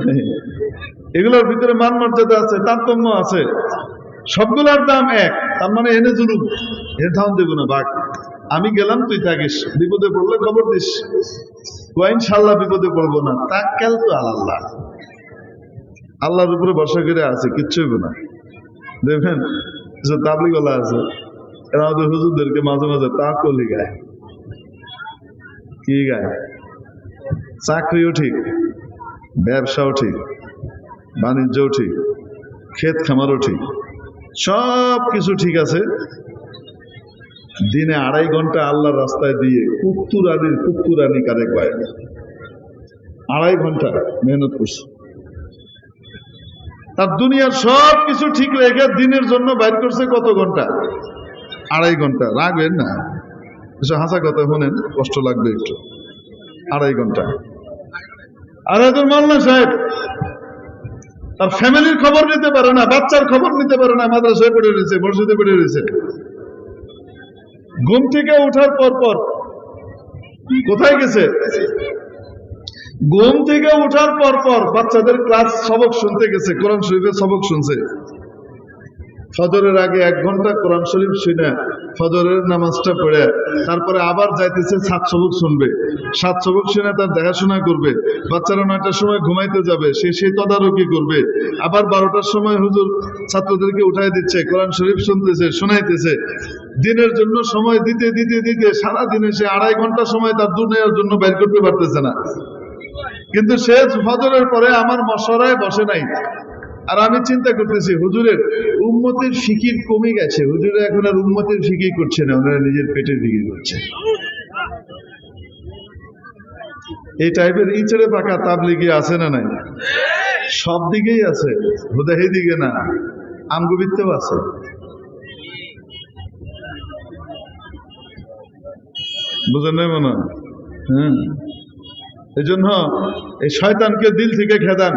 এগুলোর ভিতরে মান মর্যাদা আছে, তারতম্য আছে। সবগুলার দাম এক, তার মানে এনে জুলুম। এ ধান দেব না, বাঘ আমি গেলাম, তুই থাকিস, বিপদে পড়লে খবর দিস। ইনশাল্লাহ বিপদে পড়বো না, তাক্কাল তো আল্লাহ, আল্লাহর উপরে ভরসা করে আছে, কিচ্ছু হইব না। দেখবেন যে তাবলিগওয়ালা আছে, এরা আমাদের হুজুরদেরকে মাঝে মাঝে তাওয়াক্কুলি গায়। কি গায়? চাকরিও ঠিক, ব্যবসাও ঠিক, বাণিজ্যও ঠিক, ক্ষেত খামারও ঠিক, সব কিছু ঠিক আছে। দিনে 2.5 ঘন্টা আল্লাহর রাস্তায় দিয়ে কুকুরানি কারে কয়, 2.5 ঘন্টা মেহনত করছে। তার দুনিয়ার সব কিছু ঠিক রেখে দিনের জন্য বাইর করছে কত ঘন্টা? 2.5 ঘন্টা। রাখবেন না, হাসা কথা শোনেন, কষ্ট লাগবে একটু। 2.5 ঘন্টা। আর একজন মাওলানা সাহেব তার ফ্যামিলির খবর নিতে পারে না, বাচ্চার খবর নিতে পারে না, মাদ্রাসায় পড়ে রয়েছে, মসজিদে পড়ে রয়েছে। ঘুম থেকে ওঠার পর কোথায় গেছে? ঘুম থেকে ওঠার পর বাচ্চাদের ক্লাস সবক শুনতে গেছে, কোরআন শরীফের সবক শুনছে। ফজরের আগে 1 ঘন্টা কোরআন শরীফ শুনে ফজরের নামাজটা পড়ে তারপরে আবার যাইতেছে, 7 সবক শুনবে। 7 সবক শুনে তার দেখাশোনা করবে। বাচ্চারা 9টার সময় ঘুমাইতে যাবে, সেই তদারকি করবে। আবার 12টার সময় হুজুর ছাত্রদেরকে উঠাই দিচ্ছে, কোরআন শরীফ শুনতেছে, শোনাইতেছে। দিনের জন্য সময় দিতে দিতে দিতে সারা দিনে সে 2.5 ঘন্টা সময় তার দুনিয়ার জন্য বের করতে পারতেছে না। কিন্তু সে ফজরের পরে আমার মশরায় বসে নাই। আর আমি চিন্তা করতেছি, হুজুরের উম্মতের ফিকির কমে গেছে, হুজুরে এখন আর উম্মতের ফিকির করছে না, ওনারা নিজের পেটের ফিকির করছে। এই টাইপের ইচড়ে পাকা তাবলিগি আছে না নাই? সব দিকেই আছে, হুদাহি দিকে না, আমগুবিতেও আছে। বুঝেন নাই মনে হয়? এই জন্য এই শয়তানকে দিল থেকে খেদান।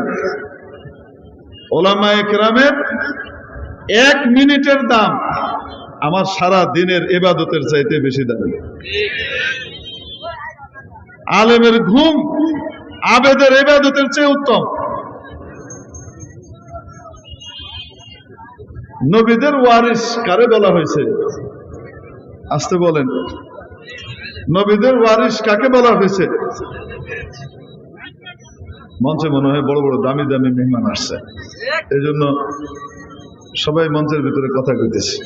ওলামায়ে কেরামের 1 মিনিটের দাম আমার সারা দিনের ইবাদতের চাইতে বেশি দামি। আলেমের ঘুম আবেদের ইবাদতের চেয়ে উত্তম। নবীদের ওয়ারিস কারে বলা হয়েছে? আসতে বলেন, নবীদের ওয়ারিস কাকে বলা হয়েছে? মঞ্চে মনে হয় বড় বড় দামি দামি মেহমান আসছে, এই জন্য সবাই মঞ্চের ভিতরে কথা কইতেছে।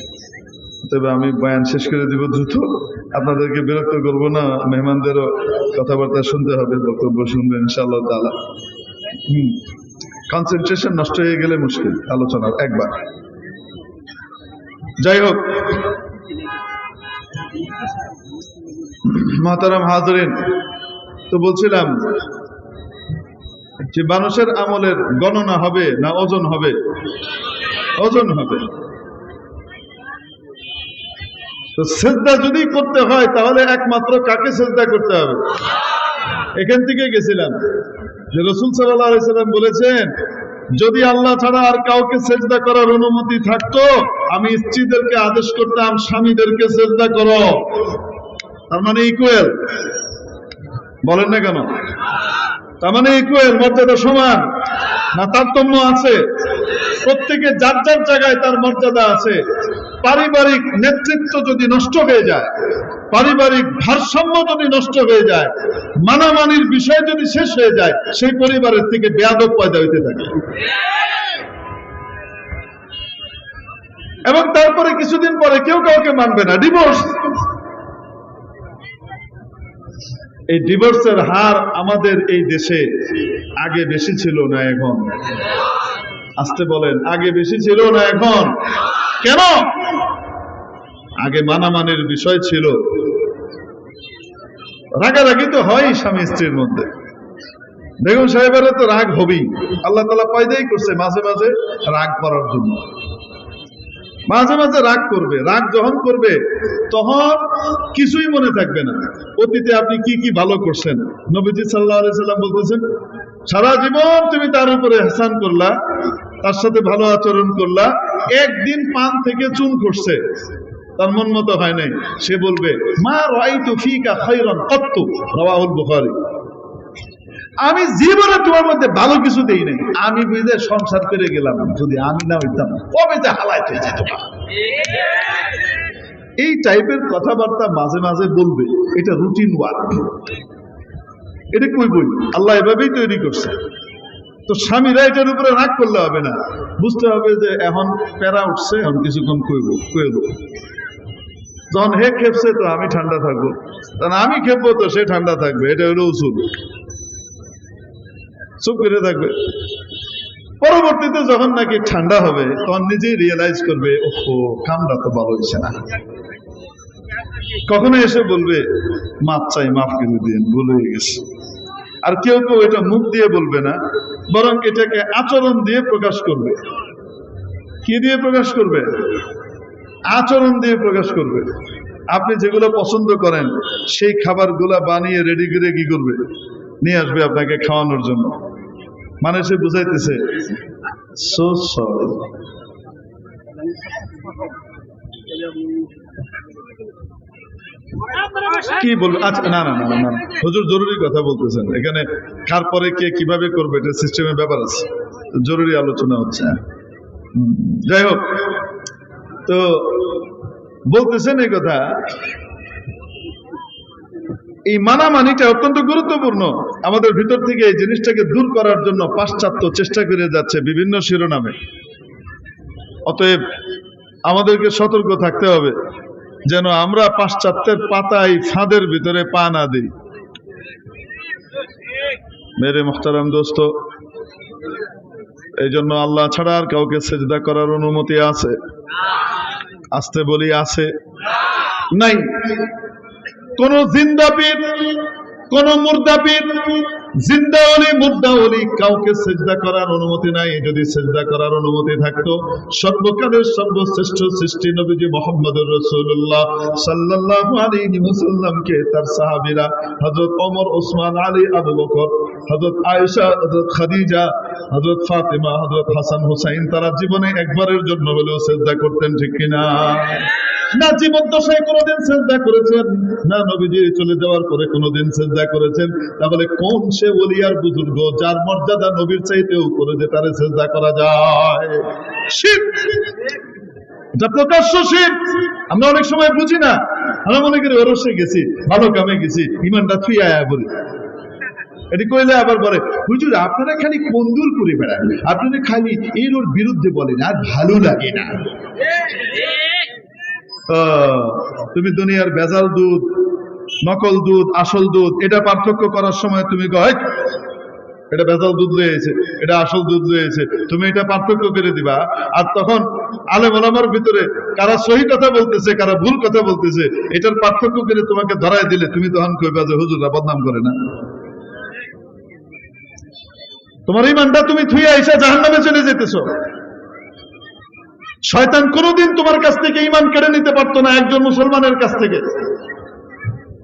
তবে আমি বয়ান শেষ করে দিব দ্রুত, আপনাদেরকে বিরক্ত করবো না, মেহমানদেরও কথাবার্তা শুনতে হবে, বক্তব্য শুনবেন ইনশাআল্লাহ তাআলা। কনসেন্ট্রেশন নষ্ট হয়ে গেলে মুশকিল আলোচনার একবার। যাই হোক, মুহতারাম হাজরিন, তো বলছিলাম যে মানুষের আমলের গণনা হবে না ওজন হবে? ওজন হবে। তো সিজদা যদি করতে হয় তাহলে একমাত্র কাকে সিজদা করতে হবে? এখান থেকে গেছিলাম যে রাসূল সাল্লাল্লাহু আলাইহি সাল্লাম বলেছেন, যদি আল্লাহ ছাড়া আর কাউকে সিজদা করার অনুমতি থাকতো আমি স্ত্রীদেরকে আদেশ করতাম স্বামীদেরকে সিজদা করো। তার মানে ইকুয়াল, বলেন না কেন? তার মানে ইকুয়াল, মর্যাদা সমান না তারতম্য আছে? প্রত্যেকে যার যার জায়গায় তার মর্যাদা আছে। পারিবারিক নেতৃত্ব যদি নষ্ট হয়ে যায়, পারিবারিক ভারসাম্য যদি নষ্ট হয়ে যায়, মানামানির বিষয় যদি শেষ হয়ে যায়, সেই পরিবারের থেকে বেয়াদব পয়দা হইতে থাকে। এবং তারপরে কিছুদিন পরে কেউ কাউকে মানবে না, ডিভোর্স। এই ডিভোর্সের হার আমাদের এই দেশে আগে বেশি ছিল না এখন? আসতে বলেন, আগে বেশি ছিল না এখন? কেন? আগে মানামানির বিষয় ছিল, রাগারাগি তো হয় স্বামী স্ত্রীর মধ্যে। বেগম সাহেবেরা তো রাগ হবেই, আল্লাহ তাআলা পয়দাই করছে মাঝে মাঝে রাগ করার জন্য। মাঝে মাঝে রাগ করবে, রাগ যখন করবে তখন কিছুই মনে থাকবে না অতীতে আপনি কি কি ভালো করছেন। নবীজি সাল্লাল্লাহু আলাইহি সাল্লাম বলতেছেন, সারা জীবন তুমি তার উপরে ইহসান করলা, তার সাথে ভালো আচরণ করলা, একদিন পান থেকে চুন খসছে, তার মন মতো হয় নাই, সে বলবে মা রাআইতু ফিকা খায়রান কত্তু, রাওয়াহুল বুখারী। আমি জীবনে তোমার মধ্যে ভালো কিছু দেই নাই, আমি বুঝে সংসার করে গেলাম, যদি আমি না হইতাম কবে যে হালাইতে যেত। এই টাইপের কথাবার্তা মাঝে মাঝে বলবে, এটা রুটিন ওয়ার্ক। এটা কই বই, আল্লাহ এভাবেই তৈরি করছে। তো স্বামীরা এটার উপরে রাগ করলে হবে না, বুঝতে হবে যে এখন প্যারা উঠছে, এখন কিছুক্ষণ কইব। যখন হে খেপছে তো আমি ঠান্ডা থাকবো, তখন আমি খেপবো তো সে ঠান্ডা থাকবে, এটা হলো উসুল। চুপ করে থাকবে। পরবর্তীতে যখন নাকি ঠান্ডা হবে তখন নিজেই রিয়েলাইজ করবে, ওহো কামটা তো ভালো হয়েছে না। কখনো এসে বলবে মাপ চাই, মাফ করে দিন, ভুল হয়ে গেছে। আর কেউ কেউ এটা মুখ দিয়ে বলবে না, বরং এটাকে আচরণ দিয়ে প্রকাশ করবে। কি দিয়ে প্রকাশ করবে? আচরণ দিয়ে প্রকাশ করবে। আপনি যেগুলো পছন্দ করেন সেই খাবারগুলা বানিয়ে রেডি করে কি করবে? নিয়ে আসবে আপনাকে খাওয়ানোর জন্য। মানে সে বুঝাইতেছে সো সরি। কি বলবো? আচ্ছা, না না না না, হুজুর জরুরি কথা বলতেছেন, এখানে কার পরে কে কিভাবে করবে এটা সিস্টেমের ব্যাপার আছে, জরুরি আলোচনা হচ্ছে। যাই হোক, তো বলতেছেন এই কথা, এই মানামানিটা অত্যন্ত গুরুত্বপূর্ণ। আমাদের ভিতর থেকে এই জিনিসটাকে দূর করার জন্য পাশ্চাত্য চেষ্টা করে যাচ্ছে বিভিন্ন শিরোনামে। অতএব আমাদেরকে সতর্ক থাকতে হবে যেন আমরা পাশ্চাত্যের পাতায় ফাঁদের ভিতরে পা না দিই। মেরে মুহতারাম দোস্ত, এই জন্য আল্লাহ ছাড়া আর কাউকে সিজদা করার অনুমতি আছে? আসতে বলি, আছে? নাই। কোন জিন্দাপীর, কোন মুর্দাপীর, জিন্দা ওলি মুর্দা ওলি কাউকে সিজদা করার অনুমতি নাই। যদি সিজদা করার অনুমতি থাকতো সর্বকালের সর্বশ্রেষ্ঠ সৃষ্টি নবীজি মুহাম্মদুর রাসূলুল্লাহ সাল্লাল্লাহু আলাইহি ওয়াসাল্লামকে তার সাহাবীরা হযরত ওমর, ওসমান, আলী, আবু বকর হযরত আয়েশা, হযরত খাদিজা, হযরত ফাতেমা, হযরত হাসান হুসাইন তারা জীবনে একবারের জন্য হলেও সিজদা করতেন, ঠিক কিনা? না জীবদ্দশায় কোনোদিন সিজদা করেছেন, না নবীজি চলে যাওয়ার পরে কোনোদিন সিজদা করেছেন। তাহলে কোন সে ওলি আর বুজুর্গ যার মর্যাদা নবীর চাইতেও উপরে, যে তারে সিজদা করা যায়? শিরক, এটা প্রকাশ্য শিরক। আমরা অনেক সময় বুঝি না, আমরা মনে করি ওরসে গেছি, ভালো কামে গেছি, ইমানটা থুই আয়া বলি। এটি কইলে আবার বলে, হুজুর আপনারা খালি কন্দুর করে বেড়ান, আপনারা খালি এর ওর বিরুদ্ধে বলেন, আর ভালো লাগে না। তুমি দুনিয়ার ভেজাল দুধ, নকল দুধ, আসল দুধ, এটা পার্থক্য করার সময় তুমি কয় এটা ভেজাল দুধ লয়েছে, এটা আসল দুধ লয়েছে, তুমি এটা পার্থক্য করে দিবা। আর তখন আলেম ওলামার ভিতরে কারা সহি কথা বলতেছে, কারা ভুল কথা বলতেছে, এটার পার্থক্য করে তোমাকে ধরায় দিলে তুমি তখন কইবা যে হুজুররা বদনাম করে না। তোমার ইমানটা তুমি থুইয়া এসে জাহান্নামে চলে যেতেছো। শয়তান কোনোদিন তোমার কাছ থেকে ইমান কেড়ে নিতে পারতো না একজন মুসলমানের কাছ থেকে।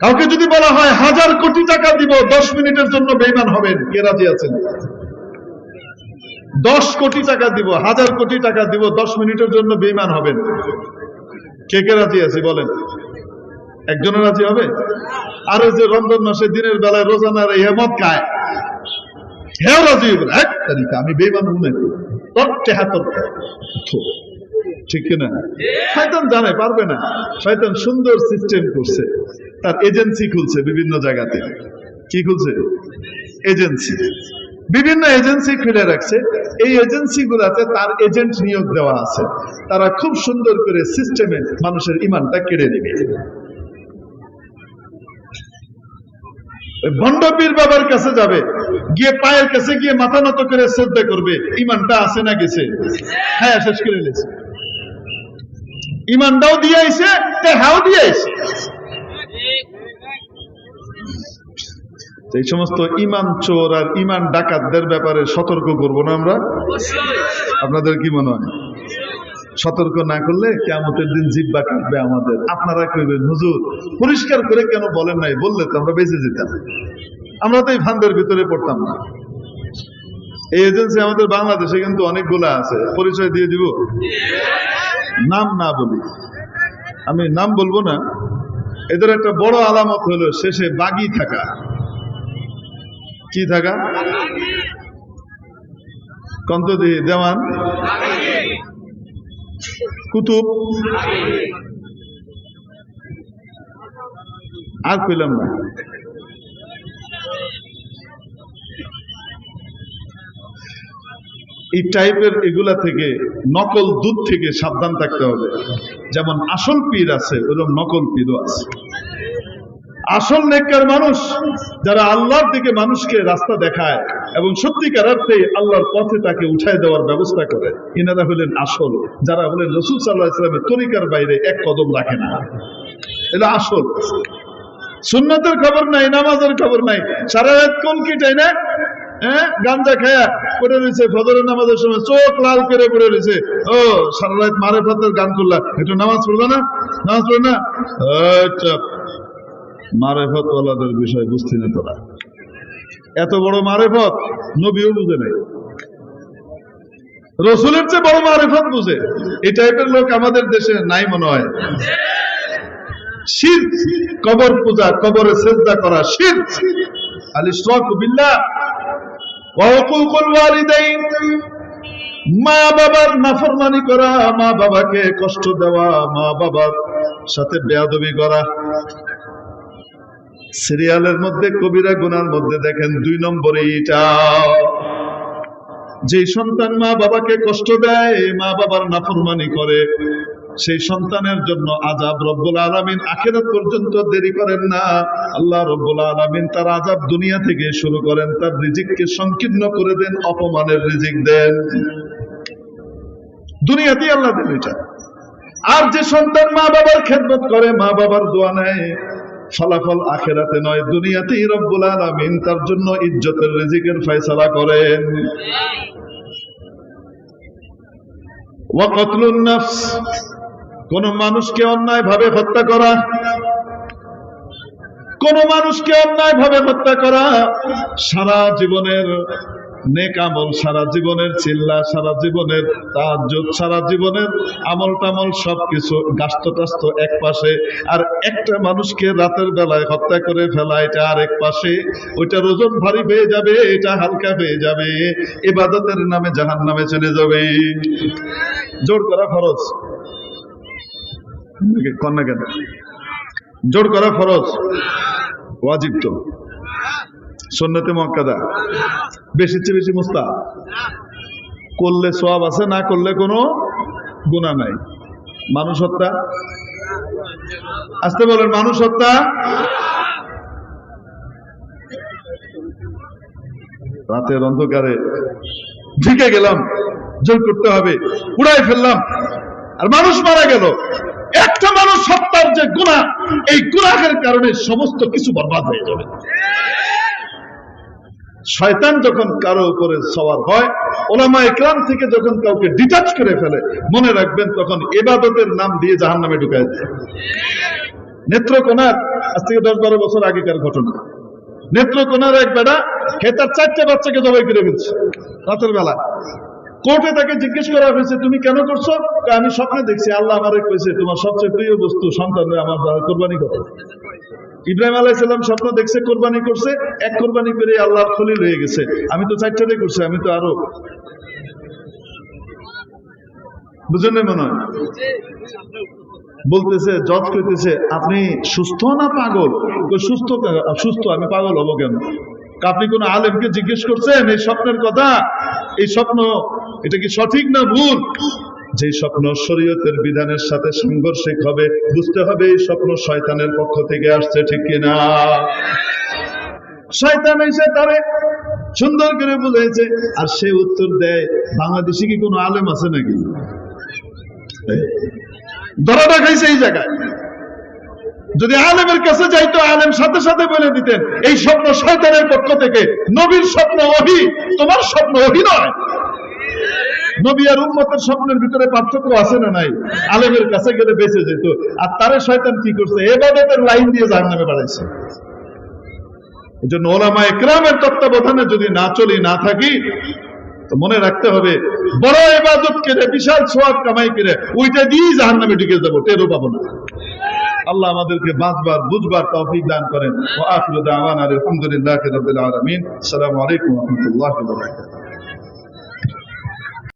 কাউকে যদি বলা হয় 1000 কোটি টাকা দিব 10 মিনিটের জন্য বেঈমান হবেন, কে রাজি আছেন? 10 কোটি টাকা দিব, 1000 কোটি টাকা দিব, 10 মিনিটের জন্য বেঈমান হবেন, কে কে রাজি আছে বলেন? একজনের রাজি হবে? আর ওই যে রমজান মাসে দিনের বেলায় রোজানার হেমত খায়, হেও রাজি হবে? এক তারিখে আমি বেঈমান মনে তত্ত্বে হাত, ঠিক কিনা? শয়তান জানে পারবে না, শয়তান সুন্দর সিস্টেম করছে, তার এজেন্সি খুলছে বিভিন্ন জায়গাতে। কি খুলছে? এজেন্সি, বিভিন্ন এজেন্সি খুলে রাখছে। এই এজেন্সি গুলাতে তার এজেন্ট নিয়োগ দেওয়া আছে, তারা খুব সুন্দর করে সিস্টেমে মানুষের ইমানটা কেড়ে নেবে। ভণ্ড পীর বাবার কাছে যাবে, গিয়ে পায়ের কাছে গিয়ে মাথা নত করে শ্রদ্ধা করবে, ইমানটা আছে না গেছে? হ্যাঁ, শেষ করে গেছে। ইমানটাও দিয়ে আইছে, টাকাও দিয়ে আইছে। এই সমস্ত ইমান চোর আর ইমান ডাকাতদের ব্যাপারে সতর্ক করবো না আমরা? আপনাদের কি মনে হয়? সতর্ক না করলে কিয়ামতের দিন জিহ্বা কাটবে আমাদের। আপনারা কইবেন হুজুর পরিষ্কার করে কেন বলেন নাই, বললে তো আমরা বেঁচে যেতাম। আমরা তো এই ফান্দের ভিতরে পড়তাম না। এই এজেন্সি আমাদের বাংলাদেশে কিন্তু অনেকগুলা আছে, পরিচয় দিয়ে দিব, নাম না বলি, আমি নাম বলবো না। এদের একটা বড় আলামত হলো শেষে বাগি থাকা। কি থাকা? কন্তদি, দেওয়ান, কুতুব, আর কইলাম না। এই টাইপের এগুলা থেকে, নকল দুধ থেকে সাবধান থাকতে হবে। যেমন আসল পীর আছে, ওরকম নকল পীরও আছে। আসল নেককার মানুষ যারা আল্লাহর দিকে মানুষকে রাস্তা দেখায় এবং সত্যিকার অর্থে আল্লাহর পথে তাকে উঠায় দেওয়ার ব্যবস্থা করে, ইনারা হলেন আসল। যারা হলেন রাসূল সাল্লাল্লাহু আলাইহি ওয়াসাল্লামের তরিকার বাইরে এক কদম রাখে না, এটা আসল। সুন্নতের খবর নাই, নামাজের খবর নাই, সারা রাত কলকিটাই না, গাঞ্জা খায়া পড়ে রয়েছে, ফজরের নামাজের সময় চোখ লাল করে পড়ে রয়েছে। ও সারা রাত মারেফতের গান করলা, একটু নামাজ পড়বে না? নামাজ পড়বে না? আচ্ছা, মারেফত ওয়ালাদের বিষয় বুঝতে না তোরা। এত বড় মারেফত নবীও বুঝে নাই, রসুলের চেয়ে বড় মারেফত বুঝে। এই টাইপের লোক আমাদের দেশে নাই মনে হয়। শিরক, কবর পূজা, কবরে সিজদা করা শিরক। আল ইশরাকু বিল্লাহ ওয়া হুকুকুল ওয়ালিদাইন, মা বাবার নাফরমানি করা, মা বাবাকে কষ্ট দেওয়া, মা বাবার সাথে বেয়াদবি করা। সিরিয়ালের মধ্যে কবিরা গুনার মধ্যে দেখেন 2 নম্বরে এটা। যে সন্তান মা বাবাকে কষ্ট দেয়, মা বাবার নাফরমানি করে, সেই সন্তানের জন্য আযাব রব্বুল আলামিন আখিরাত পর্যন্ত দেরি করেন না। আল্লাহ রব্বুল আলামিন তার আযাব দুনিয়া থেকে শুরু করেন, তার রিজিককে সংকীর্ণ করে দেন, অপমানের রিজিক দেন, দুনিয়াতেই আল্লাহ দেন এটা। আর যে সন্তান মা বাবার খেদমত করে, মা বাবার দোয়া নেয়, ফলাফল আখিরাতে নয় দুনিয়াতেই রব্বুল আলামিন তার জন্য ইজ্জতের রিজিকের ফয়সালা করেন। ওয়া কতলুন নাফস, কোন মানুষকে অন্যায় ভাবে হত্যা করা। কোন মানুষকে অন্যায় ভাবে হত্যা করা সারা জীবনের নেক আমল, সারা জীবনের চিল্লা, সারা জীবনের তাহাজ্জুদ, সারা জীবনের আমল টামল সবকিছু গাস্ত টাস্ত এক পাশে, আর একটা মানুষকে রাতের বেলায় হত্যা করে ফেলা এটা আরেক পাশে। ওইটার ওজন ভারী হয়ে যাবে, এটা হালকা হয়ে যাবে, ইবাদতের নামে জাহান্নামে চলে যাবে। জোর করা ফরজ, কন্যা কেন জোর করা ফরজ, ওয়াজিব তো, সুন্নতে মুআক্কাদা, বেশির চেয়ে বেশি মুস্তাহাব। করলে সওয়াব আছে, না করলে কোনো গুনাহ নাই। মানুষ হত্যা, আসতে বলেন, মানুষ হত্যা। রাতের অন্ধকারে ঢুকে গেলাম, জোর করতে হবে, উড়াই ফেললাম, আর মানুষ মারা গেল। একটা মানুষ হত্যার যে গুনাহ, এই গুনাহের কারণে সমস্ত কিছু বরবাদ হয়ে যাবে। শয়তান যখন কারো উপরে সওয়ার হয়, উলামা ইকরাম থেকে যখন কাউকে ডিটাচ করে ফেলে, মনে রাখবেন তখন ইবাদতের নাম দিয়ে জাহান্নামে ঢুকায় দেয়। নেত্রকোনার আজ থেকে 10-12 বছর আগেকার ঘটনা। নেত্রকোনার এক বেটা তার 4টে বাচ্চাকে জবাই করে ফেলছে রাতের বেলা। কোর্টে তাকে জিজ্ঞেস করা হয়েছে, তুমি কেন করছো? আমি স্বপ্নে দেখছি আল্লাহ আমারে কইছে তোমার সবচেয়ে প্রিয় বস্তু সন্তান আমার কোরবানি করো। ইব্রাহিম আলাইহিস সালাম স্বপ্ন দেখছে, কোরবানি করছে, এক কোরবানি করে আল্লাহর খলিল হয়ে গেছে। আমি তো 4টাই করছি, আমি তো আরো, বুঝলেন না মনে হয়? বলতেছে, জজ কইতেছে আপনি সুস্থ না পাগল? সুস্থ। সুস্থ, আমি পাগল হবো কেন? আপনি কোন আলেমকে জিজ্ঞেস করছেন এই স্বপ্নের কথা? এই স্বপ্ন এটা কি সঠিক না ভুল? যে স্বপ্ন শরীয়তের বিধানের সাথে সাংঘর্ষিক হবে, বুঝতে হবে এই স্বপ্ন শয়তানের পক্ষ থেকে আসছে, ঠিক কিনা? শয়তান এসে তারে সুন্দর করে বুঝাইছে, আর সে উত্তর দেয়, বাংলাদেশে কি কোনো আলেম আছে নাকি? ধরাটা খাইছে এই জায়গায়। যদি আলেমের কাছে যাইতো, আলেম সাথে সাথে বলে দিতেন এই স্বপ্ন শয়তানের পক্ষ থেকে। নবীর স্বপ্ন ওহী, তোমার স্বপ্ন ওহী নয়। নবী আর উম্মতের স্বপ্নের ভিতরে পার্থক্য আছে না নাই? আলেমের কাছে গেলে বেঁচে যেত, আর তারে শয়তান কি করছে? ইবাদতের লাইন দিয়ে জাহান্নামে বাড়াইছে। এজন্য উলামা ইকরামের তত্ত্বাবধানে যদি না চলি, না থাকি, তো মনে রাখতে হবে বড় ইবাদত করে বিশাল সওয়াব কামাই করে ওইটা দিয়েই জাহান্নামে ঢুকে যাবো, টেরও পাবো না। আল্লাহ আমাদেরকে বাঁচবার বুঝবার তৌফিক দান করেন। ওয়া আখিরু দাওয়ানা আলহামদুলিল্লাহি রাব্বিল আলামিন। আসসালামু আলাইকুম ওয়া রাহমাতুল্লাহি ওয়া বারাকাতুহু।